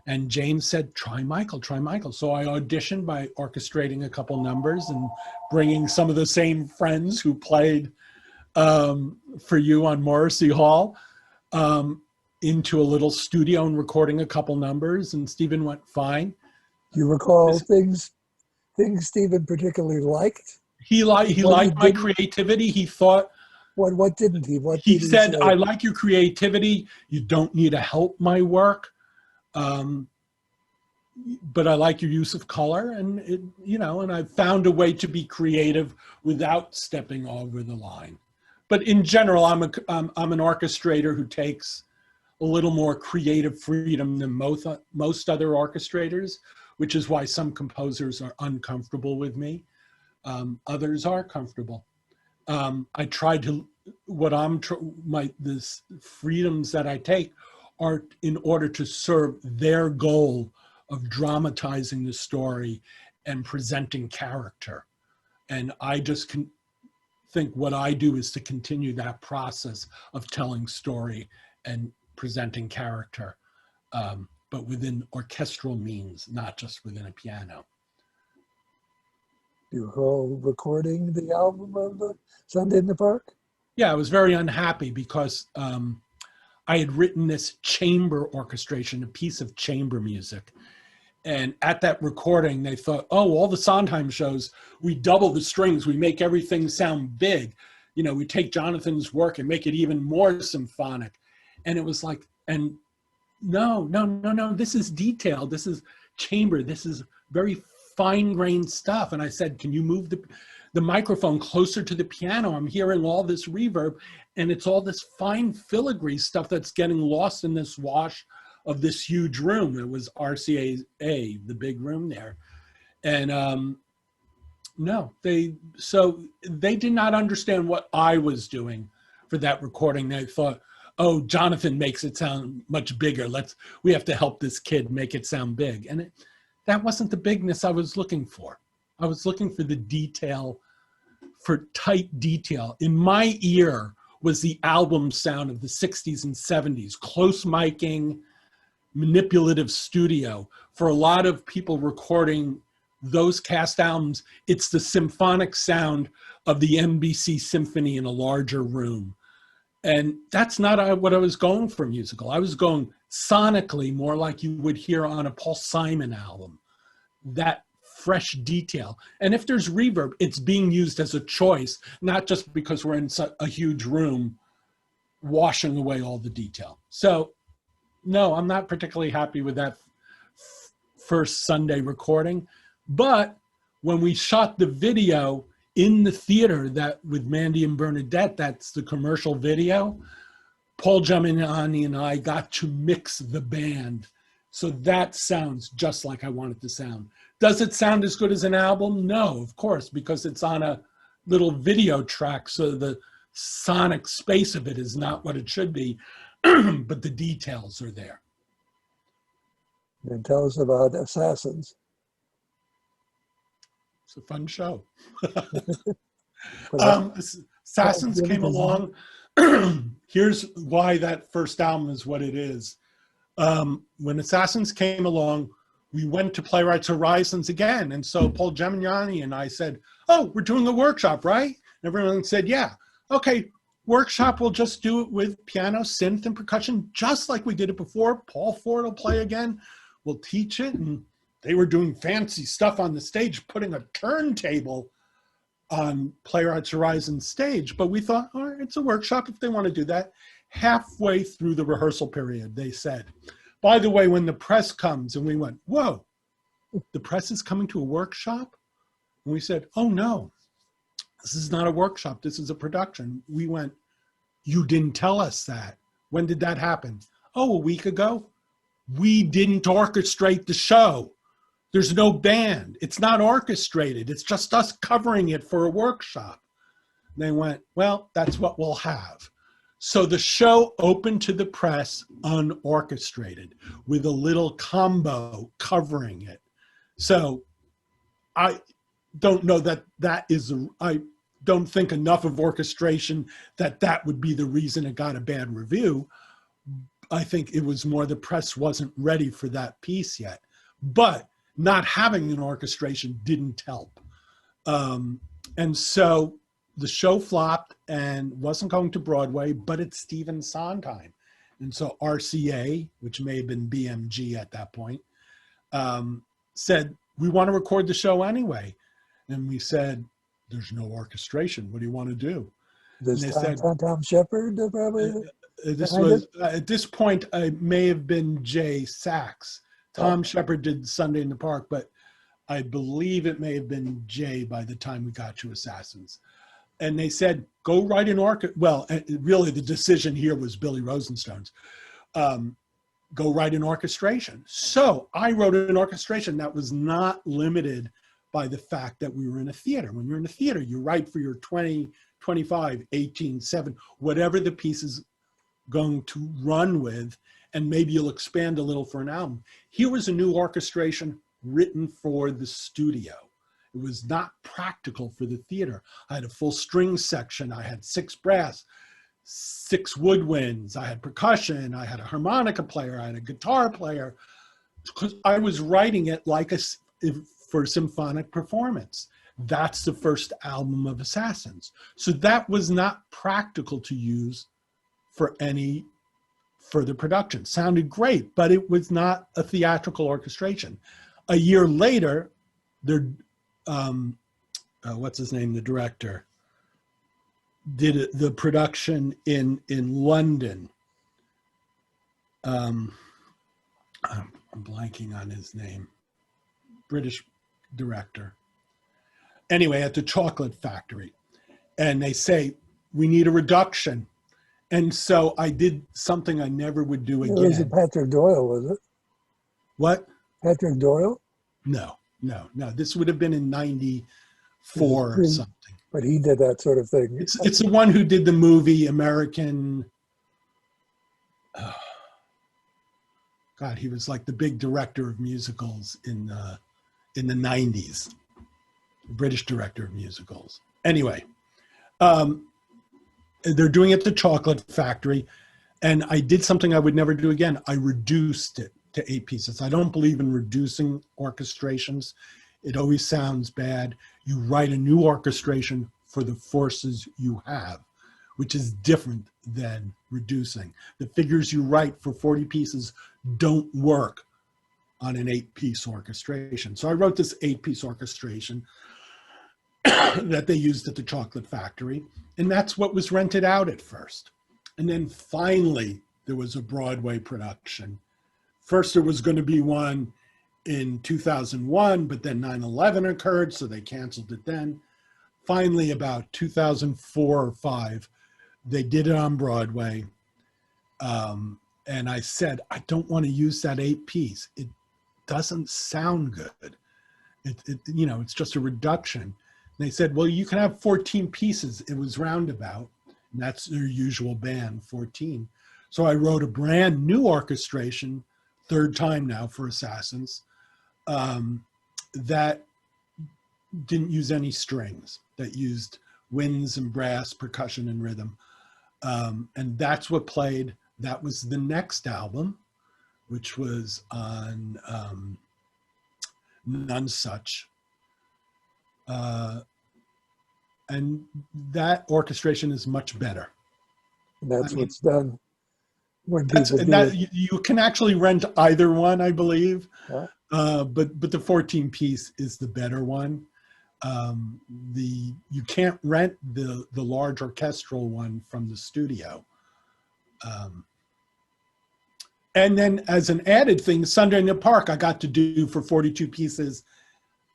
and James said, try Michael, try Michael. So I auditioned by orchestrating a couple numbers and bringing some of the same friends who played for you on Morrissey Hall into a little studio and recording a couple numbers, and Stephen went, fine. Do you recall things Stephen particularly liked? He liked my creativity. He thought, what didn't he? He said, I like your creativity. You don't need to help my work. But I like your use of color, and and I found a way to be creative without stepping over the line. But in general, I'm an orchestrator who takes a little more creative freedom than most other orchestrators, which is why some composers are uncomfortable with me. Others are comfortable. I try to, this freedoms that I take are in order to serve their goal of dramatizing the story and presenting character. And I just think what I do is to continue that process of telling story and presenting character, but within orchestral means, not just within a piano. You recall recording the album of Sunday in the Park? Yeah, I was very unhappy because I had written this chamber orchestration, a piece of chamber music. And at that recording, they thought, oh, all the Sondheim shows, we double the strings, we make everything sound big. We take Jonathan's work and make it even more symphonic. And it was like, and no, this is detailed. This is chamber. This is very fine-grained stuff. And I said, can you move the microphone closer to the piano? I'm hearing all this reverb, and it's all this fine filigree stuff that's getting lost in this wash of this huge room. It was RCA, the big room there. And No, they did not understand what I was doing for that recording. They thought, oh, Jonathan makes it sound much bigger. We have to help this kid make it sound big. And that wasn't the bigness I was looking for. I was looking for the detail, for tight detail. In my ear was the album sound of the 60s and 70s, close miking, manipulative studio. For a lot of people recording those cast albums, it's the symphonic sound of the NBC symphony in a larger room. And that's not what I was going for musical. I was going sonically more like you would hear on a Paul Simon album, that fresh detail. And if there's reverb, it's being used as a choice, not just because we're in a huge room washing away all the detail. So no, I'm not particularly happy with that first Sunday recording. But when we shot the video in the theater that with Mandy and Bernadette, that's the commercial video, Paul Giamatti and I got to mix the band. So that sounds just like I want it to sound. Does it sound as good as an album? No, of course, because it's on a little video track. So the sonic space of it is not what it should be, but the details are there. And tell us about Assassins. It's a fun show. Assassins came along. Here's why that first album is what it is. When Assassins came along, we went to Playwrights Horizons again. And so Paul Giamatti and I said, oh, we're doing a workshop, right? And everyone said, yeah. Okay, workshop, we'll just do it with piano, synth, and percussion, just like we did it before. Paul Ford will play again. We'll teach it. And they were doing fancy stuff on the stage, putting a turntable on Playwrights Horizons stage. But we thought, all right, it's a workshop if they want to do that. Halfway through the rehearsal period, they said, by the way, when the press comes, and we went, whoa, the press is coming to a workshop? And we said, oh no, this is not a workshop, this is a production. We went, you didn't tell us that. When did that happen? Oh, a week ago. We didn't orchestrate the show. There's no band. It's not orchestrated. It's just us covering it for a workshop. They went, well, that's what we'll have. So the show opened to the press unorchestrated with a little combo covering it. So I don't know I don't think enough of orchestration that would be the reason it got a bad review. I think it was more the press wasn't ready for that piece yet. But not having an orchestration didn't help. And so the show flopped and wasn't going to Broadway, but it's Stephen Sondheim. And so RCA, which may have been BMG at that point, said, we want to record the show anyway. And we said, there's no orchestration. What do you want to do? Does Tom Shepard probably? This was, at this point, it may have been Jay Sachs. Tom Shepard did Sunday in the Park, but I believe it may have been Jay by the time we got to Assassins. And they said, go write an well, really the decision here was Billy Rosenstone's. Go write an orchestration. So I wrote an orchestration that was not limited by the fact that we were in a theater. When you're in a theater, you write for your 20, 25, 18, 7, whatever the piece is going to run with, and maybe you'll expand a little for an album. Here was a new orchestration written for the studio. It was not practical for the theater. I had a full string section. I had 6 brass, 6 woodwinds. I had percussion. I had a harmonica player. I had a guitar player. Because I was writing it like for symphonic performance. That's the first album of Assassins. So that was not practical to use for any further production. Sounded great, but it was not a theatrical orchestration. A year later, what's his name, the director, did the production in London. I'm blanking on his name. British director. Anyway, at the Chocolate Factory. And they say, we need a reduction. And so I did something I never would do again. It was Patrick Doyle, was it? What? Patrick Doyle? No. This would have been in 4 something. But he did that sort of thing. It's the one who did the movie American. God, he was like the big director of musicals in the 90s. British director of musicals. Anyway, they're doing it at the Chocolate Factory, and I did something I would never do again. I reduced it to 8 pieces. I don't believe in reducing orchestrations. It always sounds bad. You write a new orchestration for the forces you have, which is different than reducing. The figures you write for 40 pieces don't work on an 8-piece orchestration. So I wrote this 8-piece orchestration that they used at the Chocolate Factory, and that's what was rented out at first. And then finally, there was a Broadway production. First, there was going to be one in 2001, but then 9/11 occurred, so they canceled it then. Finally, about 2004 or 5, they did it on Broadway. And I said, I don't want to use that 8-piece. It doesn't sound good. It's just a reduction. And they said, well, you can have 14 pieces. It was roundabout. And that's their usual band, 14. So I wrote a brand new orchestration, 3rd time now for Assassins, that didn't use any strings, that used winds and brass, percussion and rhythm. And that's what played. That was the next album, which was on None Such. And that orchestration is much better. And that's what's done when people do it. You can actually rent either one, I believe. Huh? But the 14-piece is the better one. You can't rent the large orchestral one from the studio. And then as an added thing, Sunday in the Park I got to do for 42 pieces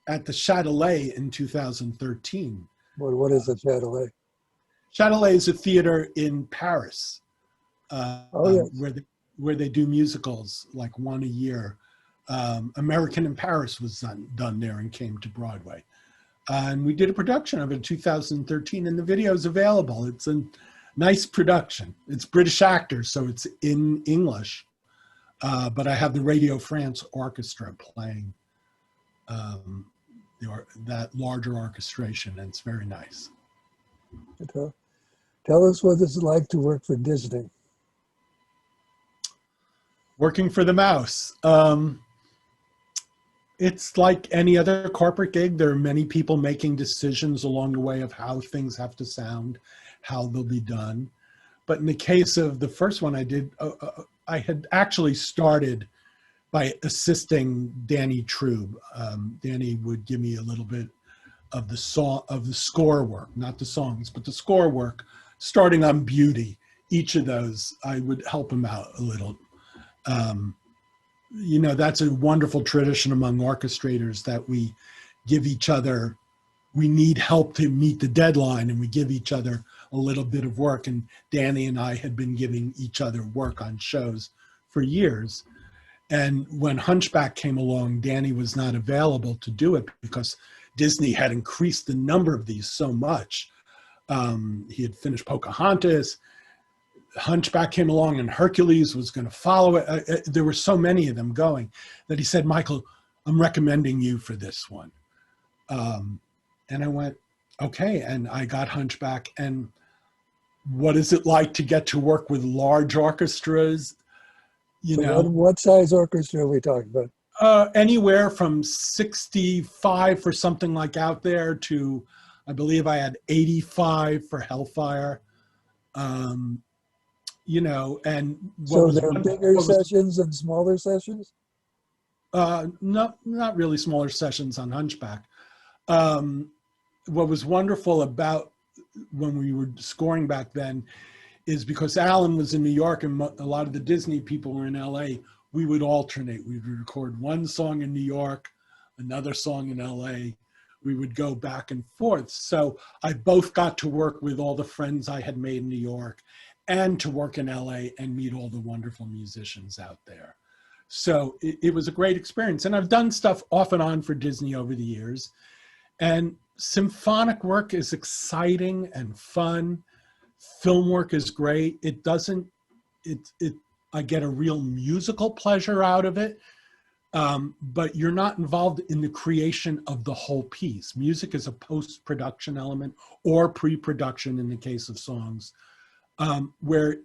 at the Châtelet in 2013. What is a Châtelet? Châtelet is a theater in Paris, Yes. where they do musicals, like one a year. American in Paris was done there and came to Broadway. And we did a production of it in 2013, and the video is available. It's a nice production. It's British actors, so it's in English. But I have the Radio France Orchestra playing that larger orchestration, and it's very nice. Tell us what it's like to work for Disney. Working for the mouse. It's like any other corporate gig. There are many people making decisions along the way of how things have to sound, how they'll be done. But in the case of the first one I did, I had actually started by assisting Danny Trube. Danny would give me a little bit of the score work, not the songs, but the score work, starting on Beauty. Each of those, I would help him out a little. That's a wonderful tradition among orchestrators that we give each other, we need help to meet the deadline, and we give each other a little bit of work. And Danny and I had been giving each other work on shows for years. And when Hunchback came along, Danny was not available to do it because Disney had increased the number of these so much. He had finished Pocahontas, Hunchback came along, and Hercules was going to follow it. There were so many of them going that he said, Michael, I'm recommending you for this one. And I went, okay. And I got Hunchback. And what is it like to get to work with large orchestras? What size orchestra are we talking about? Anywhere from 65 for something like Out There to, I believe I had 85 for Hellfire. And so there are bigger sessions and smaller sessions? Not really smaller sessions on Hunchback. What was wonderful about when we were scoring back then is because Alan was in New York and a lot of the Disney people were in LA, we would alternate. We would record one song in New York, another song in LA. We would go back and forth. So I both got to work with all the friends I had made in New York and to work in LA and meet all the wonderful musicians out there. So it was a great experience. And I've done stuff off and on for Disney over the years. And symphonic work is exciting and fun. Film work is great. It doesn't, I get a real musical pleasure out of it. But you're not involved in the creation of the whole piece. Music is a post-production element or pre-production in the case of songs, where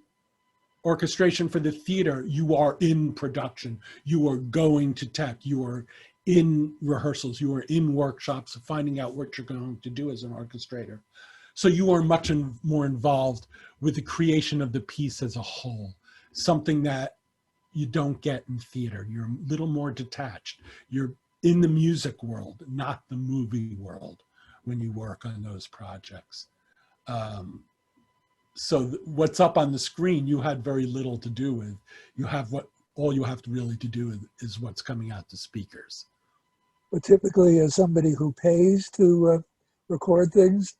orchestration for the theater, you are in production, you are going to tech, you are in rehearsals, you are in workshops, finding out what you're going to do as an orchestrator. So you are much more involved with the creation of the piece as a whole, something that you don't get in theater. You're a little more detached. You're in the music world, not the movie world when you work on those projects. So what's up on the screen, you had very little to do with. You have all you have to really to do is what's coming out the speakers. But typically, as somebody who pays to record things,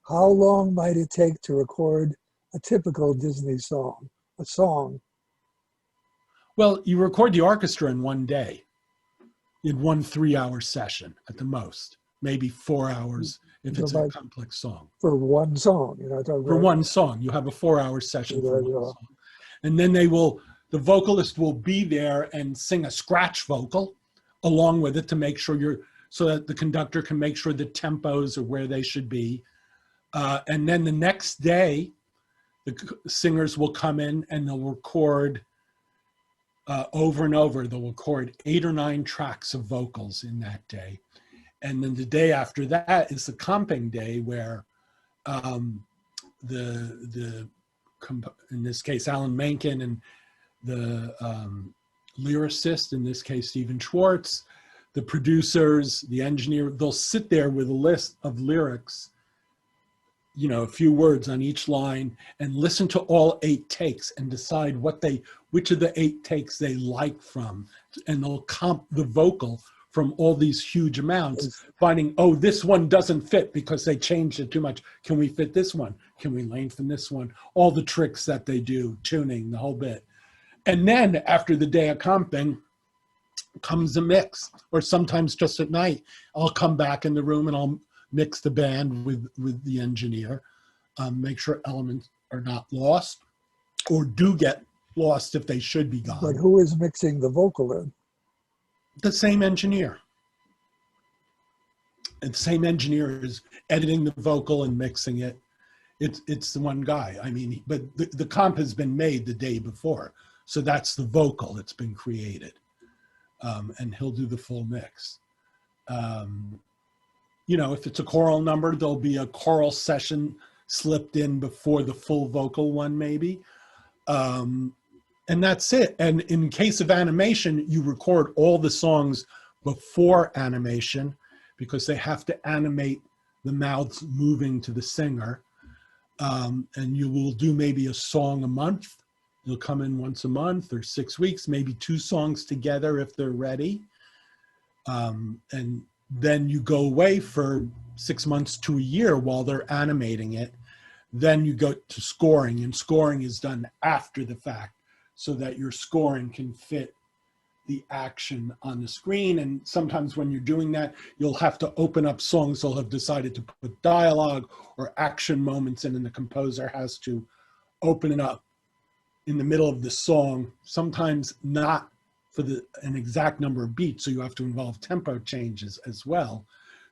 how long might it take to record a typical Disney song, a song? Well, you record the orchestra in one day, in one 3-hour session at the most, maybe 4 hours if it's a complex song. For one song, you know. For one song, you have a 4-hour session for one song. And then the vocalist will be there and sing a scratch vocal along with it to make sure so that the conductor can make sure the tempos are where they should be. And then the next day, the singers will come in and they'll record over and over. They'll record 8 or 9 tracks of vocals in that day. And then the day after that is the comping day where in this case, Alan Menken and the lyricist, in this case, Stephen Schwartz, the producers, the engineer, they'll sit there with a list of lyrics, you know, a few words on each line, and listen to all 8 takes and decide which of the 8 takes they like from. And they'll comp the vocal from all these huge amounts, finding, oh, this one doesn't fit because they changed it too much. Can we fit this one? Can we lengthen this one? All the tricks that they do, tuning, the whole bit. And then after the day of comping comes a mix, or sometimes just at night, I'll come back in the room and I'll mix the band with the engineer, make sure elements are not lost or do get lost if they should be gone. But who is mixing the vocal then? The same engineer. And the same engineer is editing the vocal and mixing it. It's the one guy. I mean, but the comp has been made the day before. So that's the vocal that's been created. And he'll do the full mix. You know, if it's a choral number, there'll be a choral session slipped in before the full vocal one, maybe. And that's it. And in case of animation, you record all the songs before animation because they have to animate the mouths moving to the singer. And you will do maybe a song a month. You'll come in once a month or 6 weeks, maybe 2 songs together if they're ready. And then you go away for 6 months to a year while they're animating it. Then you go to scoring, and scoring is done after the fact so that your scoring can fit the action on the screen. And sometimes when you're doing that, you'll have to open up songs they'll have decided to put dialogue or action moments in, and the composer has to open it up in the middle of the song, sometimes not for an exact number of beats, so you have to involve tempo changes as well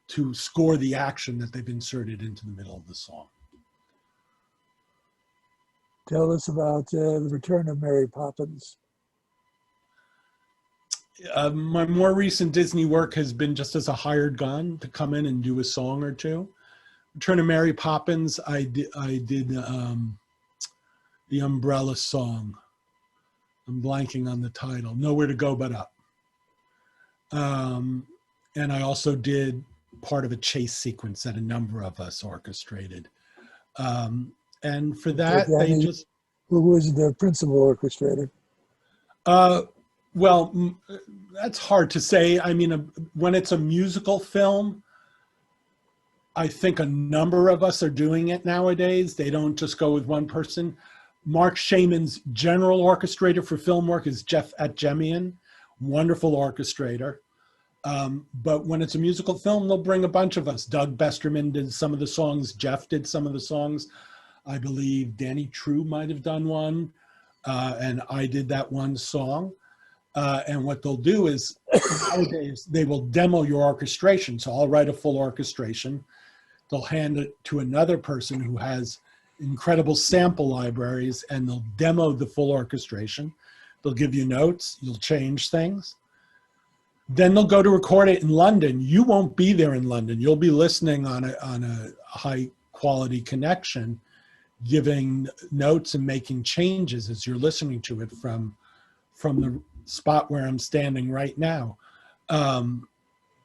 to score the action that they've inserted into the middle of the song. Tell us about the return of Mary Poppins. My more recent Disney work has been just as a hired gun to come in and do a song or two. Return of Mary Poppins, I did the Umbrella song. I'm blanking on the title. Nowhere to Go But Up. And I also did part of a chase sequence that a number of us orchestrated. And for that, Who was the principal orchestrator? Well, that's hard to say. I mean, when it's a musical film, I think a number of us are doing it nowadays. They don't just go with one person. Mark Shaman's general orchestrator for film work is Jeff Atjemian, wonderful orchestrator. But when it's a musical film, they'll bring a bunch of us. Doug Besterman did some of the songs. Jeff did some of the songs. I believe Danny True might have done one. And I did that one song. And what they'll do is nowadays they will demo your orchestration. So I'll write a full orchestration. They'll hand it to another person who has incredible sample libraries, and they'll demo the full orchestration. They'll give you notes. You'll change things. Then they'll go to record it in London. You won't be there in London. You'll be listening on a high quality connection, giving notes and making changes as you're listening to it from the spot where I'm standing right now. And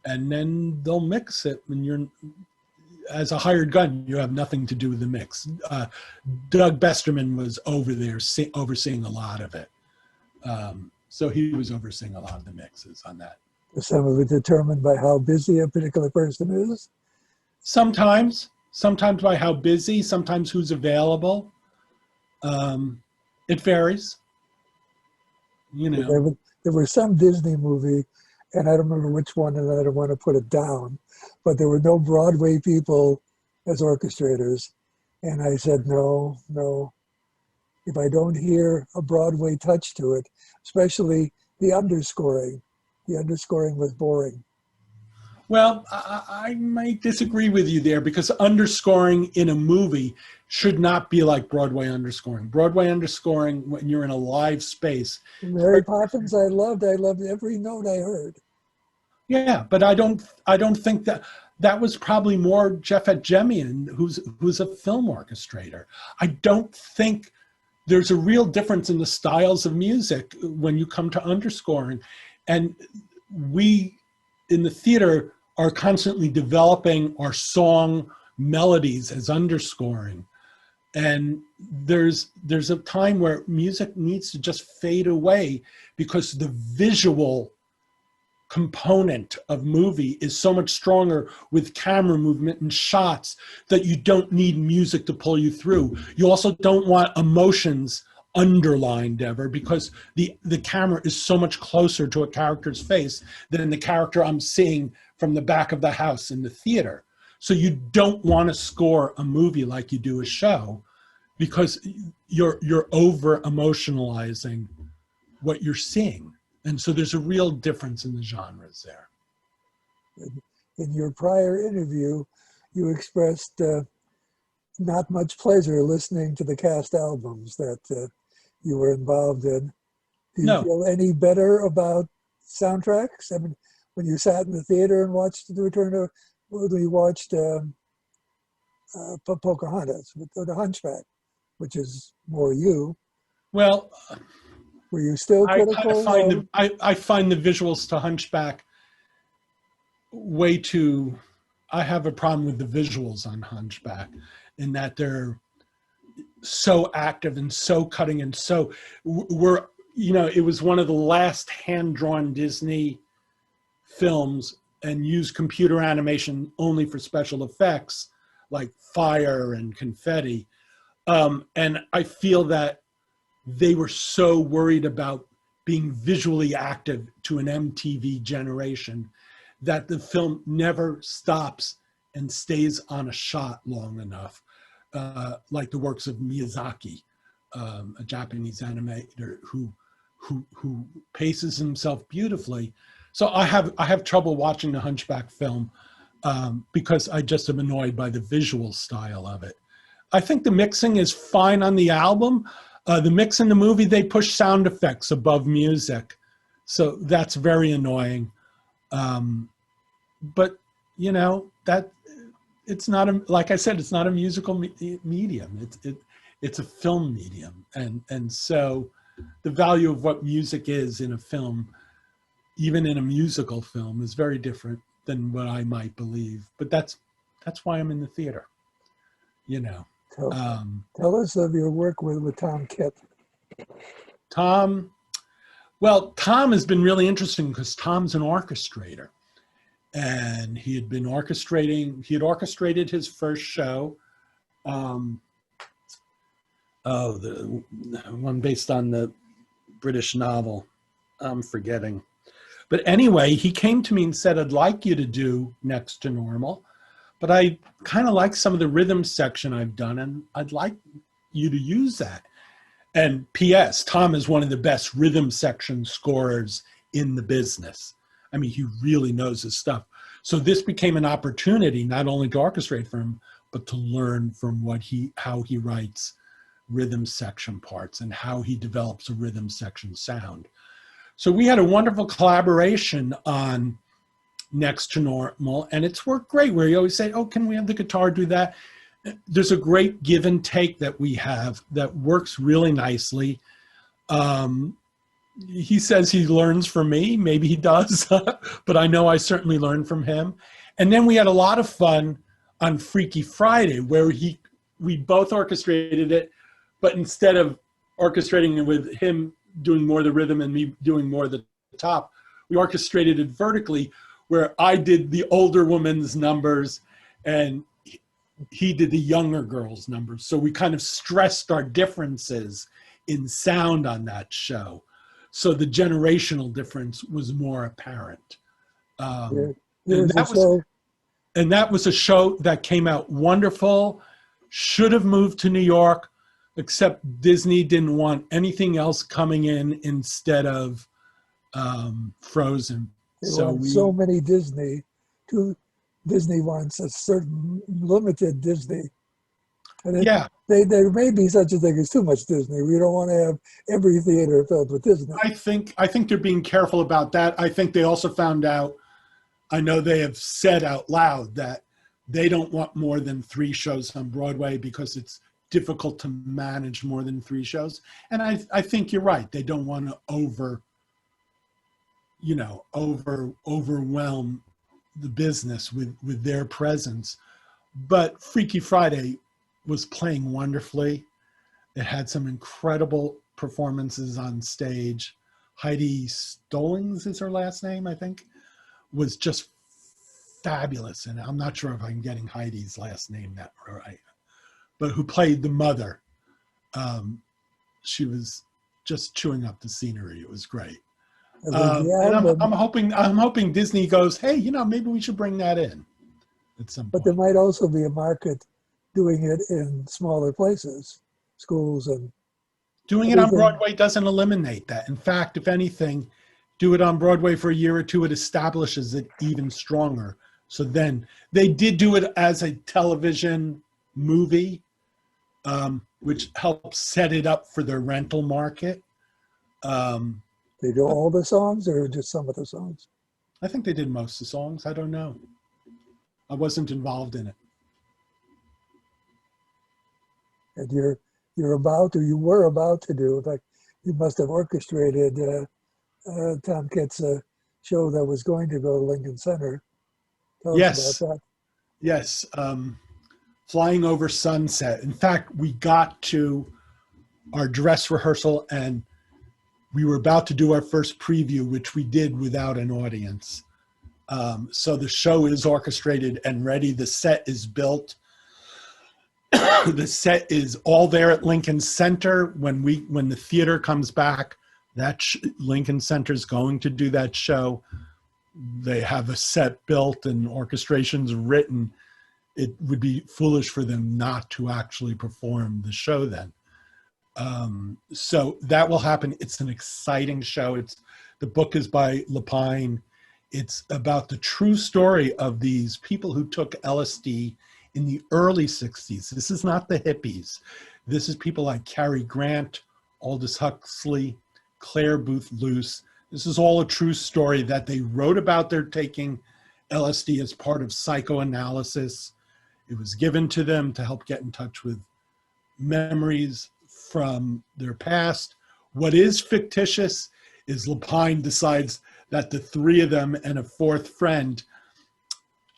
then they'll mix it, and you're, as a hired gun, you have nothing to do with the mix. Doug Besterman was over there overseeing a lot of it. So he was overseeing a lot of the mixes on that. Is some of it determined by how busy a particular person is? Sometimes by how busy, sometimes who's available. It varies. You know. There was some Disney movie, and I don't remember which one, and I don't want to put it down, but there were no Broadway people as orchestrators. And I said, no. If I don't hear a Broadway touch to it, especially the underscoring was boring. Well, I might disagree with you there, because underscoring in a movie should not be like Broadway underscoring. Broadway underscoring, when you're in a live space. Mary Poppins, I loved every note I heard. Yeah, but I don't think that was probably more Jeff Adjemian, who's a film orchestrator. I don't think there's a real difference in the styles of music when you come to underscoring. And we in the theater are constantly developing our song melodies as underscoring. And there's a time where music needs to just fade away, because the visual component of movie is so much stronger with camera movement and shots that you don't need music to pull you through. You also don't want emotions underlined ever, because the camera is so much closer to a character's face than the character I'm seeing from the back of the house in the theater. So you don't want to score a movie like you do a show, because you're over emotionalizing what you're seeing. And so there's a real difference in the genres there. In your prior interview, you expressed not much pleasure listening to the cast albums that you were involved in. Do you feel any better about soundtracks? I mean, when you sat in the theater and watched The Return of, when you watched Pocahontas, the Hunchback, which is more you. Well, were you still critical? I find the visuals to Hunchback way too. I have a problem with the visuals on Hunchback, in that they're so active and so cutting, and so it was one of the last hand-drawn Disney films and used computer animation only for special effects like fire and confetti. And I feel that they were so worried about being visually active to an MTV generation that the film never stops and stays on a shot long enough, like the works of Miyazaki, a Japanese animator who paces himself beautifully. So I have trouble watching the Hunchback film because I just am annoyed by the visual style of it. I think the mixing is fine on the album. The mix in the movie, they push sound effects above music. So that's very annoying. But, that it's not, like I said, it's not a musical medium. It's a film medium. And so the value of what music is in a film, even in a musical film, is very different than what I might believe. But that's why I'm in the theater, Tell us of your work with Tom Kipp. Tom has been really interesting because Tom's an orchestrator, and he had orchestrated his first show. The one based on the British novel, I'm forgetting. But anyway, he came to me and said, I'd like you to do Next to Normal, but I kind of like some of the rhythm section I've done, and I'd like you to use that. And P.S., Tom is one of the best rhythm section scorers in the business. I mean, he really knows his stuff. So this became an opportunity not only to orchestrate for him, but to learn from how he writes rhythm section parts and how he develops a rhythm section sound. So we had a wonderful collaboration on Next to Normal, and it's worked great, where you always say, oh, can we have the guitar do that? There's a great give and take that we have that works really nicely. He says he learns from me. Maybe he does, but I know I certainly learn from him. And then we had a lot of fun on Freaky Friday, where we both orchestrated it, but instead of orchestrating it with him doing more of the rhythm and me doing more of the top, we orchestrated it vertically, where I did the older woman's numbers and he did the younger girl's numbers. So we kind of stressed our differences in sound on that show. So the generational difference was more apparent. And that was a show that came out wonderful, should have moved to New York, except Disney didn't want anything else coming in instead of Frozen. So many Disney. Disney wants a certain limited Disney. And there may be such a thing as too much Disney. We don't want to have every theater filled with Disney. I think they're being careful about that. I think they also found out, I know they have said out loud that they don't want more than 3 shows on Broadway because it's difficult to manage more than 3 shows. And I think you're right. They don't want to overwhelm the business with their presence. But Freaky Friday was playing wonderfully. It had some incredible performances on stage. Heidi Stallings is her last name, I think, was just fabulous. And I'm not sure if I'm getting Heidi's last name that right, but who played the mother. She was just chewing up the scenery. It was great. And I'm hoping Disney goes, hey, maybe we should bring that in at some point. But there might also be a market doing it in smaller places, schools and doing it on Broadway doesn't eliminate that. In fact, if anything, do it on Broadway for a year or two, it establishes it even stronger. So then they did do it as a television movie, which helps set it up for the rental market. They do all the songs or just some of the songs? I think they did most of the songs. I don't know. I wasn't involved in it. And you were about to do, like you must have orchestrated Tom Kitt's show that was going to go to Lincoln Center. Tell us about that. Yes. Flying Over Sunset. In fact, we got to our dress rehearsal and we were about to do our first preview, which we did without an audience. So the show is orchestrated and ready. The set is built. The set is all there at Lincoln Center. When the theater comes back, Lincoln Center is going to do that show. They have a set built and orchestrations written. It would be foolish for them not to actually perform the show then. So that will happen. It's an exciting show. The book is by Lapine. It's about the true story of these people who took LSD in the early 60s. This is not the hippies. This is people like Cary Grant, Aldous Huxley, Claire Booth Luce. This is all a true story that they wrote about their taking LSD as part of psychoanalysis. It was given to them to help get in touch with memories from their past. What is fictitious is Lapine decides that the 3 of them and a 4th friend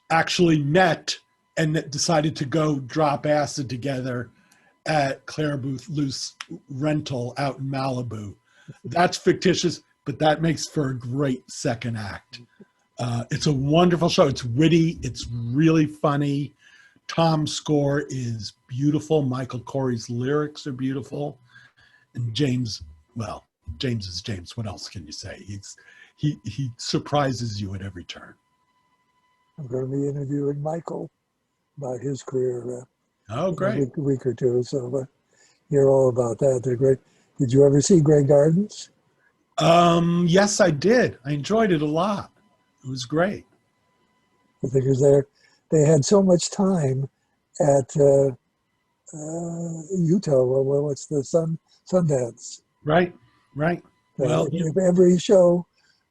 actually met and decided to go drop acid together at Claire Booth Luce rental out in Malibu. That's fictitious, but that makes for a great second act. It's a wonderful show. It's witty. It's really funny. Tom's score is beautiful. Michael Corey's lyrics are beautiful. And James is James. What else can you say? he surprises you at every turn. I'm going to be interviewing Michael about his career Oh, in a great. week or two. So hear all about that. They're great. Did you ever see Grey Gardens? Yes, I did. I enjoyed it a lot. It was great. Because they had so much time at Utah. Well, what's the Sundance? Right, right. Well, If every show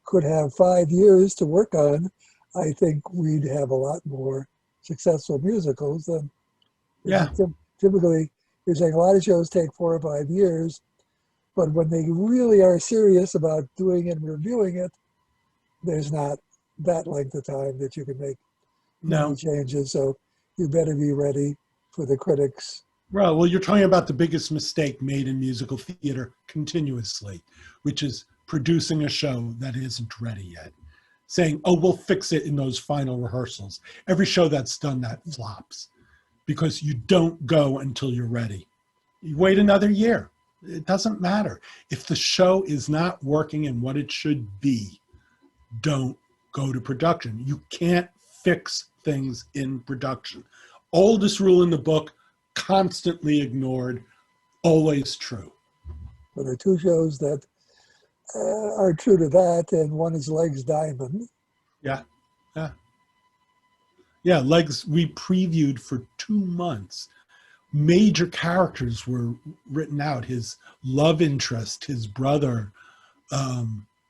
could have 5 years to work on, I think we'd have a lot more successful musicals than yeah, typically. You're saying a lot of shows take 4 or 5 years, but when they really are serious about doing and reviewing it, there's not that length of time that you can make many no. changes. So you better be ready for the critics. Well, you're talking about the biggest mistake made in musical theater continuously, which is producing a show that isn't ready yet. Saying, oh, we'll fix it in those final rehearsals. Every show that's done that flops because you don't go until you're ready. You wait another year. It doesn't matter. If the show is not working in what it should be, don't go to production. You can't fix things in production. Oldest rule in the book, constantly ignored, always true. But there are 2 shows that are true to that, and one is Legs Diamond. Yeah, yeah. Yeah, Legs, we previewed for 2 months. Major characters were written out. His love interest, his brother.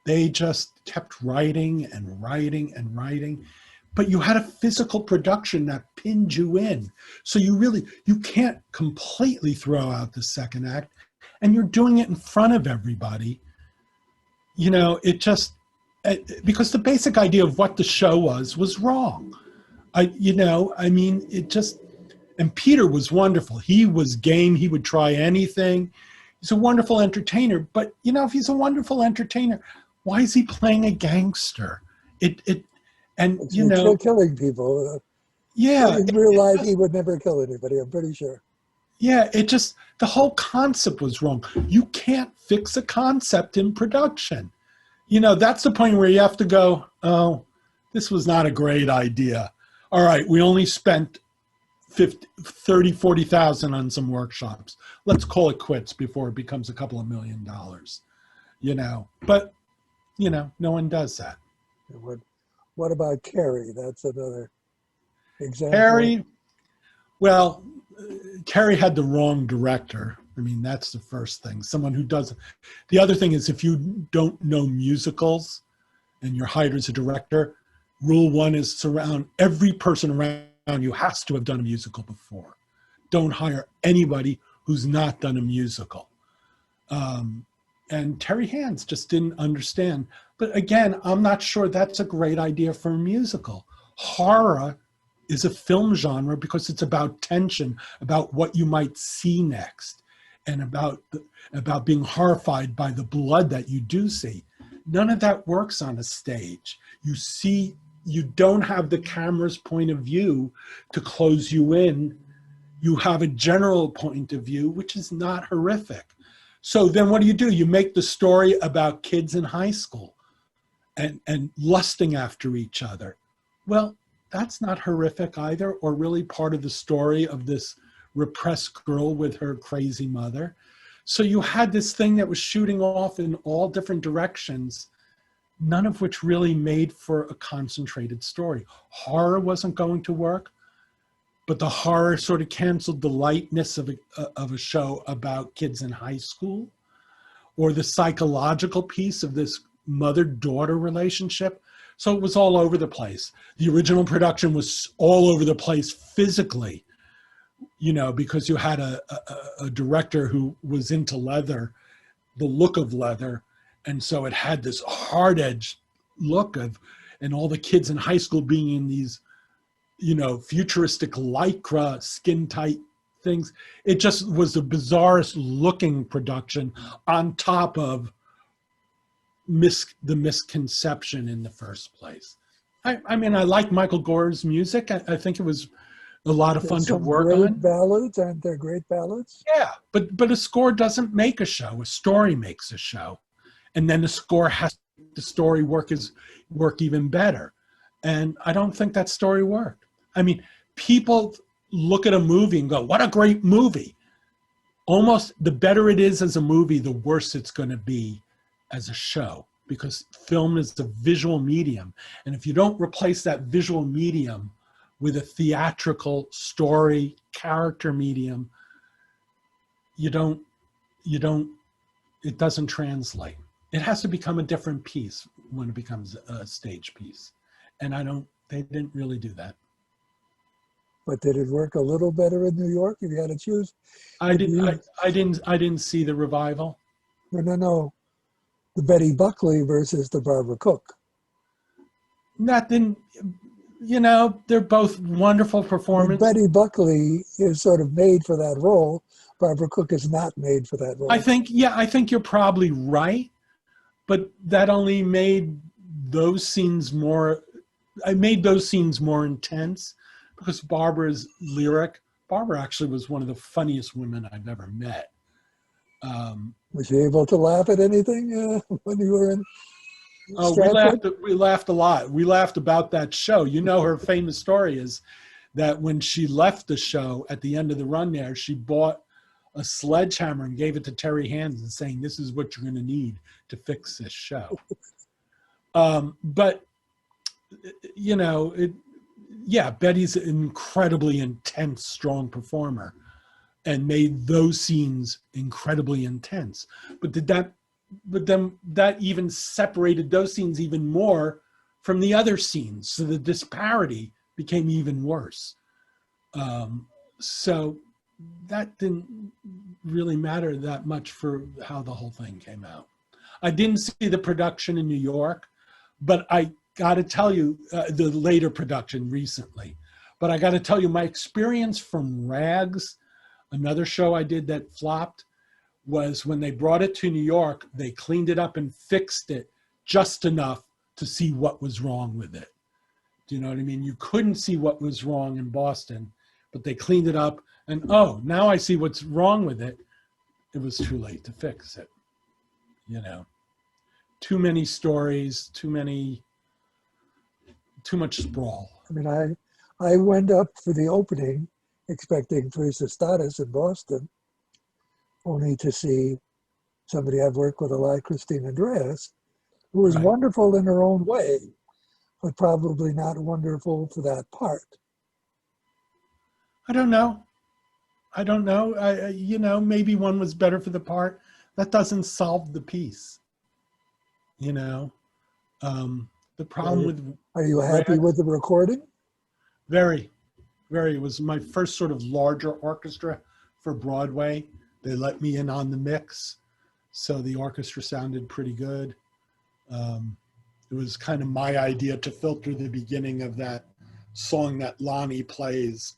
They just kept writing and writing and writing. But you had a physical production that pinned you in. So you can't completely throw out the second act. And you're doing it in front of everybody. Because the basic idea of what the show was wrong. And Peter was wonderful. He was game. He would try anything. He's a wonderful entertainer. But, if he's a wonderful entertainer, why is he playing a gangster? Killing people. Yeah. In real life, he would never kill anybody, I'm pretty sure. Yeah, the whole concept was wrong. You can't fix a concept in production. That's the point where you have to go, oh, this was not a great idea. All right, we only spent 40,000 on some workshops. Let's call it quits before it becomes a couple of $1 million. But, no one does that. What about Carrie? That's another example. Carrie had the wrong director. I mean, that's the first thing. Someone who doesn't. The other thing is if you don't know musicals and you're hired as a director, rule 1 is every person around you has to have done a musical before. Don't hire anybody who's not done a musical. And Terry Hands just didn't understand. But again, I'm not sure that's a great idea for a musical. Horror is a film genre because it's about tension, about what you might see next, and about being horrified by the blood that you do see. None of that works on a stage. You don't have the camera's point of view to close you in. You have a general point of view, which is not horrific. So then what do? You make the story about kids in high school and lusting after each other. Well, that's not horrific either, or really part of the story of this repressed girl with her crazy mother. So you had this thing that was shooting off in all different directions, none of which really made for a concentrated story. Horror wasn't going to work, but the horror sort of canceled the lightness of a show about kids in high school, or the psychological piece of this mother-daughter relationship. So it was all over the place. The original production was all over the place physically, because you had a director who was into leather, the look of leather. And so it had this hard-edged look and all the kids in high school being in these, futuristic lycra, skin-tight things. It just was the bizarrest looking production on top of the misconception in the first place. I mean, I like Michael Gore's music. I think it was a lot of fun to work on. Ballads, aren't there great ballads? Yeah, but a score doesn't make a show. A story makes a show. And then the score has the story work even better. And I don't think that story worked. I mean, people look at a movie and go, what a great movie. Almost the better it is as a movie, the worse it's going to be as a show, because film is the visual medium. And if you don't replace that visual medium with a theatrical story, character medium, it doesn't translate. It has to become a different piece when it becomes a stage piece. And they didn't really do that. But did it work a little better in New York if you had to choose? I didn't see the revival. No. The Betty Buckley versus the Barbara Cook. Nothing, they're both wonderful performances. Betty Buckley is sort of made for that role. Barbara Cook is not made for that role. I think you're probably right, but that only made those scenes more intense, because Barbara's lyric. Barbara actually was one of the funniest women I've ever met. Was you able to laugh at anything when you were in Stratford? We laughed a lot. We laughed about that show. Her famous story is that when she left the show at the end of the run there, she bought a sledgehammer and gave it to Terry Hansen, saying, this is what you're going to need to fix this show. But, Betty's an incredibly intense, strong performer and made those scenes incredibly intense. But then that even separated those scenes even more from the other scenes. So the disparity became even worse. So that didn't really matter that much for how the whole thing came out. I didn't see the production in New York, but I got to tell you, the later production recently, but I got to tell you, my experience from Rags, another show I did that flopped, was when they brought it to New York, they cleaned it up and fixed it just enough to see what was wrong with it. Do you know what I mean? You couldn't see what was wrong in Boston, but they cleaned it up and, now I see what's wrong with it. It was too late to fix it. Too many stories, too much sprawl. I mean, I went up for the opening expecting Teresa Status in Boston, only to see somebody I've worked with a lot, Christine Andreas, who was wonderful in her own way, but probably not wonderful for that part. I don't know. Maybe one was better for the part. That doesn't solve the piece. The problem with... Are you happy with the recording? Very, very. It was my first sort of larger orchestra for Broadway. They let me in on the mix, so the orchestra sounded pretty good. It was kind of my idea to filter the beginning of that song that Lonnie plays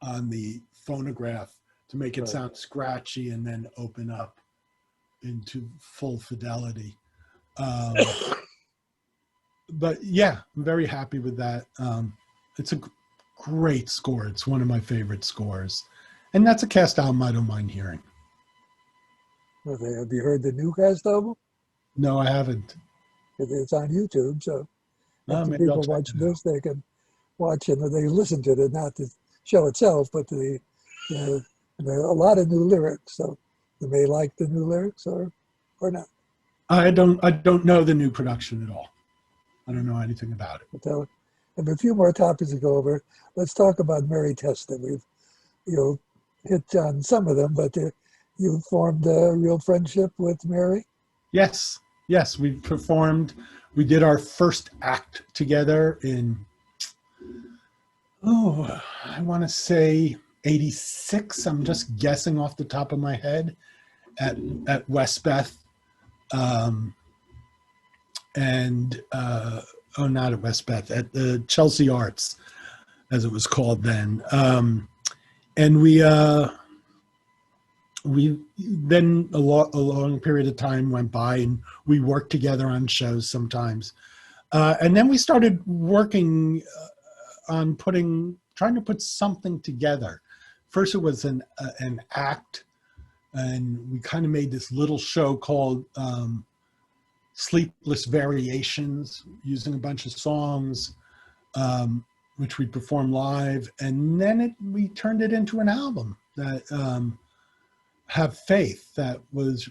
on the phonograph to make it sound scratchy and then open up into full fidelity. But yeah, I'm very happy with that. It's a great score. It's one of my favorite scores. And that's a cast album I don't mind hearing. Okay. Have you heard the new cast album? No, I haven't. It's on YouTube, so after maybe people watch this, they can watch it, or they listen to it, not the show itself, but there are a lot of new lyrics, so you may like the new lyrics or not. I don't know the new production at all. I don't know anything about it. But and a few more topics to go over. Let's talk about Mary Testa. We've hit on some of them, but you formed a real friendship with Mary? Yes, we performed. We did our first act together in, I want to say 86. I'm just guessing off the top of my head at Westbeth. Not at Westbeth, at the Chelsea Arts, as it was called then. And we then a long period of time went by, and we worked together on shows sometimes. And then we started working on trying to put something together. First, it was an act, and we kind of made this little show called Sleepless Variations, using a bunch of songs, which we performed live. And then we turned it into an album that Have Faith, that was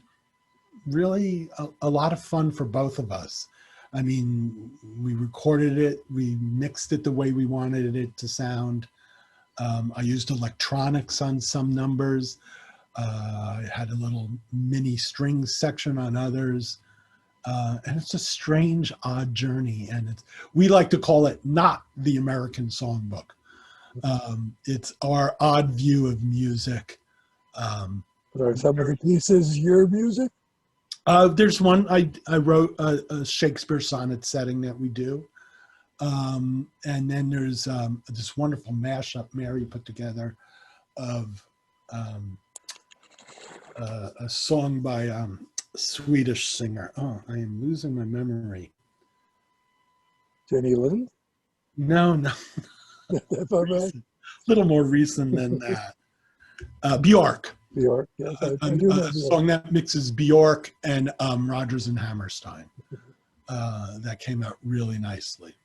really a lot of fun for both of us. I mean, we recorded it, we mixed it the way we wanted it to sound. I used electronics on some numbers. I had a little mini string section on others. And it's a strange, odd journey. And we like to call it not the American songbook. It's our odd view of music. But are some of the pieces your music? There's one, I wrote a Shakespeare sonnet setting that we do. And then there's this wonderful mashup Mary put together of a song by a Swedish singer. Oh, I am losing my memory. Jenny Lind? No. If I'm right. A little more recent than that. Bjork. Bjork, yes. I A do know Bjork. song that mixes Bjork and Rodgers and Hammerstein. That came out really nicely.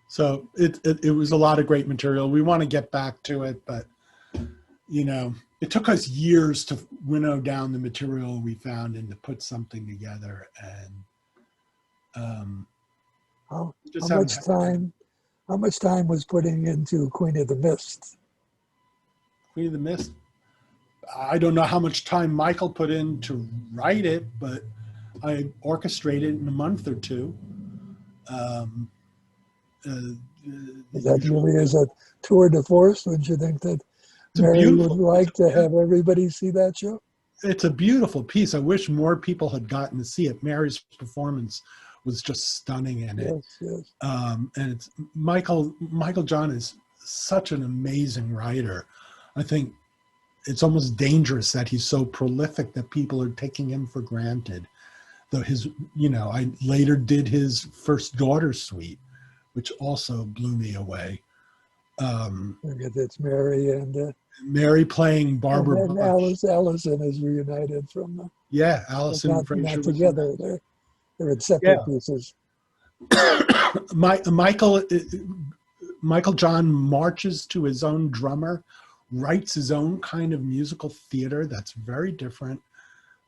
So it was a lot of great material. We want to get back to it, but you know, it took us years to winnow down the material we found and to put something together. And how much time was putting into Queen of the Mist? Queen of the Mist. I don't know how much time Michael put in to write it, but I orchestrated it in a month or two. That really is a tour de force. Wouldn't you think that Mary would like to have everybody see that show? It's a beautiful piece. I wish more people had gotten to see it. Mary's performance was just stunning in it. Yes. And it's Michael John is such an amazing writer. I think it's almost dangerous that he's so prolific that people are taking him for granted. Though I later did his First Daughter suite, which also blew me away. It's Mary and Mary playing Barbara and Bush. Allison is reunited from Allison and Fraser not together. They're in separate pieces. Michael John marches to his own drummer, writes his own kind of musical theater that's very different,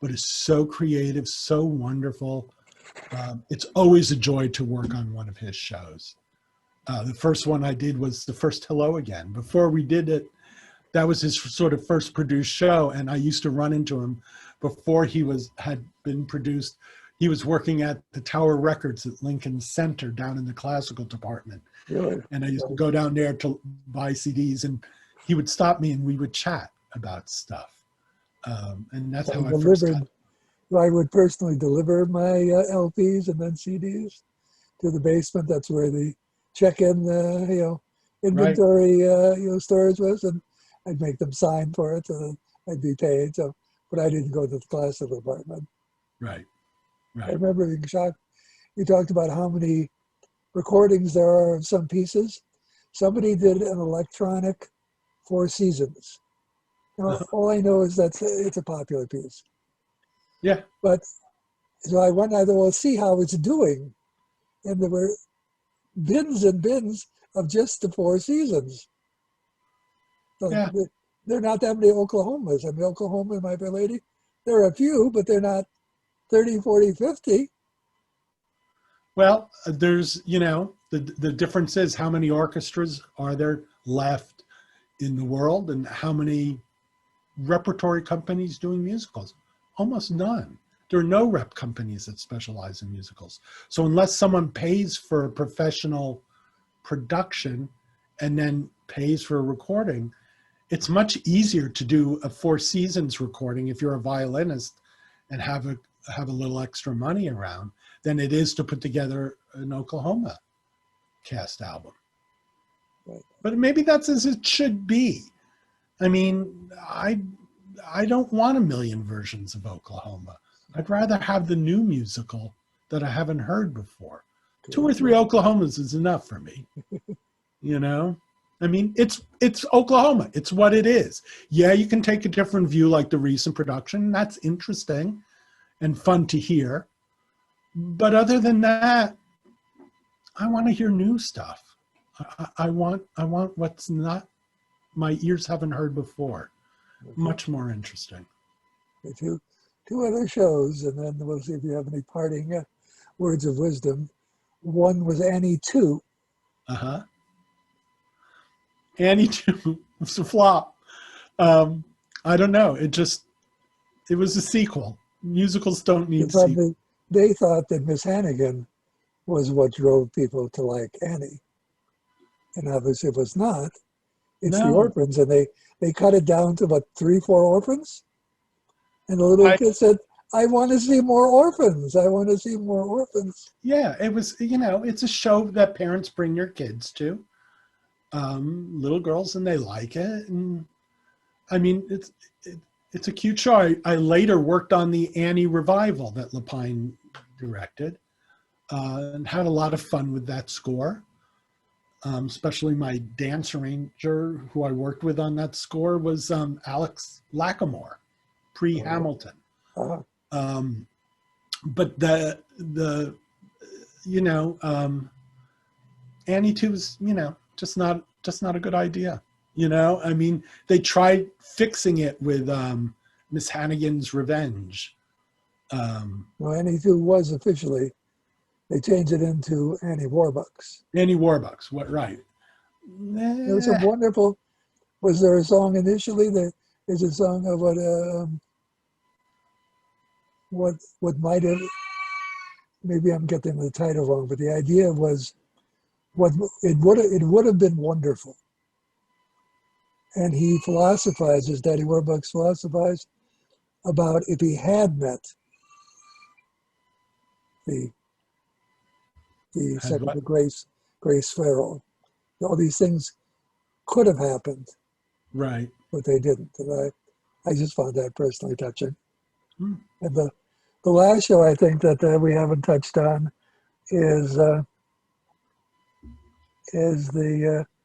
but is so creative, so wonderful. It's always a joy to work on one of his shows. The first one I did was the first Hello Again. Before we did it, that was his sort of first produced show, and I used to run into him before he had been produced. He was working at the Tower Records at Lincoln Center down in the classical department. Really? And I used to go down there to buy CDs, and he would stop me and we would chat about stuff. And that's how I first got. I would personally deliver my LPs and then CDs to the basement. That's where the check-in, inventory, storage was, and I'd make them sign for it, and I'd be paid. So, but I didn't go to the classical department. Right. I remember being shocked. You talked about how many recordings there are of some pieces. Somebody did an electronic Four Seasons. All I know is that it's a popular piece. Yeah. But so I went, I thought, well, see how it's doing. And there were bins and bins of just the Four Seasons. So there are not that many Oklahomas. I mean, Oklahoma, My Fair Lady, there are a few, but they're not 30, 40, 50. Well, there's, the difference is how many orchestras are there left in the world and how many repertory companies doing musicals? Almost none. There are no rep companies that specialize in musicals. So unless someone pays for a professional production and then pays for a recording, it's much easier to do a Four Seasons recording if you're a violinist and have a little extra money around than it is to put together an Oklahoma cast album. Right. But maybe that's as it should be. I mean, I don't want a million versions of Oklahoma. I'd rather have the new musical that I haven't heard before. 2 or 3 Oklahomas is enough for me. I mean, it's Oklahoma. It's what it is. Yeah, you can take a different view like the recent production. That's interesting. and fun to hear. But other than that, I want to hear new stuff. I want what's not, my ears haven't heard before. Much more interesting. Two other shows, and then we'll see if you have any parting words of wisdom. One was Annie 2. Uh-huh. Annie 2 was a flop. I don't know. It was a sequel. Musicals don't need sequels. They thought that Miss Hannigan was what drove people to like Annie. And obviously it was not. It's the orphans, and they cut it down to, what, 3-4 orphans? And the little kid said, I want to see more orphans. I want to see more orphans. Yeah, it was, it's a show that parents bring your kids to, little girls, and they like it. And I mean, it's a cute show. I later worked on the Annie revival that Lapine directed, and had a lot of fun with that score. Especially my dance arranger who I worked with on that score was Alex Lackamore, pre-Hamilton. But Annie 2 was, just not a good idea. I mean, they tried fixing it with Miss Hannigan's Revenge. Well, Annie 2 was officially, they changed it into Annie Warbucks. Annie Warbucks, what, right. There was a wonderful, was there a song initially? There's a song of what might have, maybe I'm getting the title wrong, but the idea was it would have been wonderful. And he philosophizes, Daddy Warbucks philosophized about if he had met the second of Grace Farrell, all these things could have happened, right? But they didn't. And I just found that personally touching. And the last show I think that we haven't touched on is the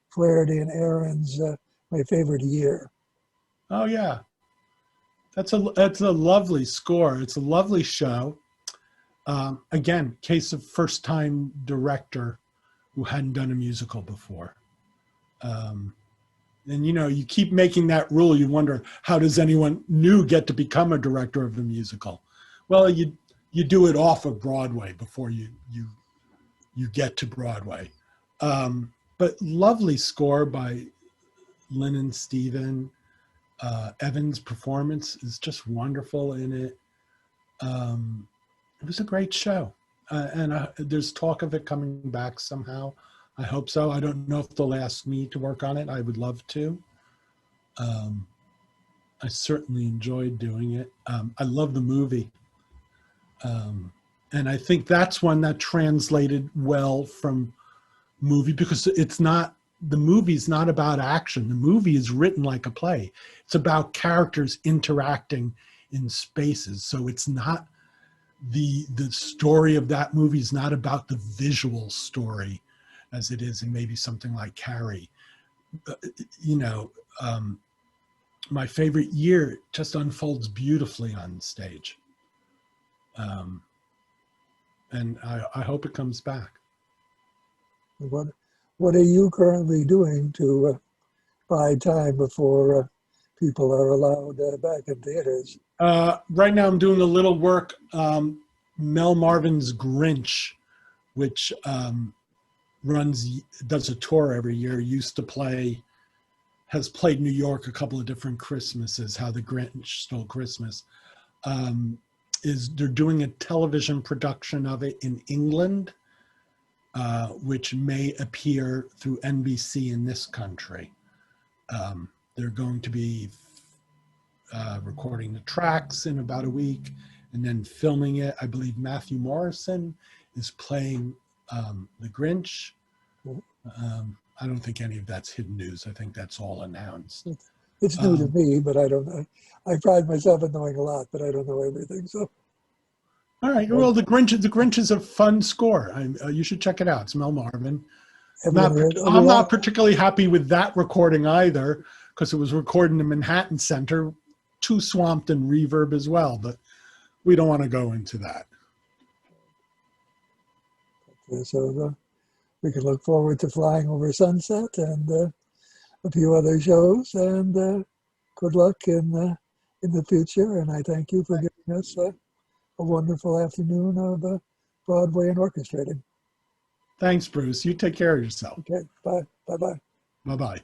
Flaherty and Aaron's My Favorite Year. Oh yeah, that's a lovely score. It's a lovely show. Again, case of first-time director who hadn't done a musical before. And you keep making that rule. You wonder, how does anyone new get to become a director of a musical? Well, you do it off of Broadway before you get to Broadway. But lovely score by Lynn and Stephen. Evan's performance is just wonderful in it. It was a great show. And there's talk of it coming back somehow. I hope so. I don't know if they'll ask me to work on it. I would love to. I certainly enjoyed doing it. I love the movie. And I think that's one that translated well from movie, because the movie's not about action. The movie is written like a play. It's about characters interacting in spaces. So it's not, the story of that movie is not about the visual story as it is in maybe something like Carrie. My Favorite Year just unfolds beautifully on stage. And I hope it comes back. What are you currently doing to buy time before people are allowed back in theaters? Right now I'm doing a little work, Mel Marvin's Grinch, which does a tour every year, has played New York a couple of different Christmases, How the Grinch Stole Christmas. They're doing a television production of it in England, which may appear through NBC in this country. They're going to be recording the tracks in about a week and then filming it. I believe Matthew Morrison is playing the Grinch. I don't think any of that's hidden news. I think that's all announced. It's new to me, but I don't know. I pride myself in knowing a lot, but I don't know everything. So, all right. Well, the Grinch is a fun score. You should check it out. It's Mel Marvin. I'm not particularly happy with that recording either, because it was recorded in the Manhattan Center, too swamped in reverb as well. But we don't want to go into that. So we can look forward to Flying Over Sunset and a few other shows. And good luck in the future. And I thank you for giving us a wonderful afternoon of Broadway and orchestrating. Thanks, Bruce. You take care of yourself. Okay, bye. Bye-bye. Bye-bye.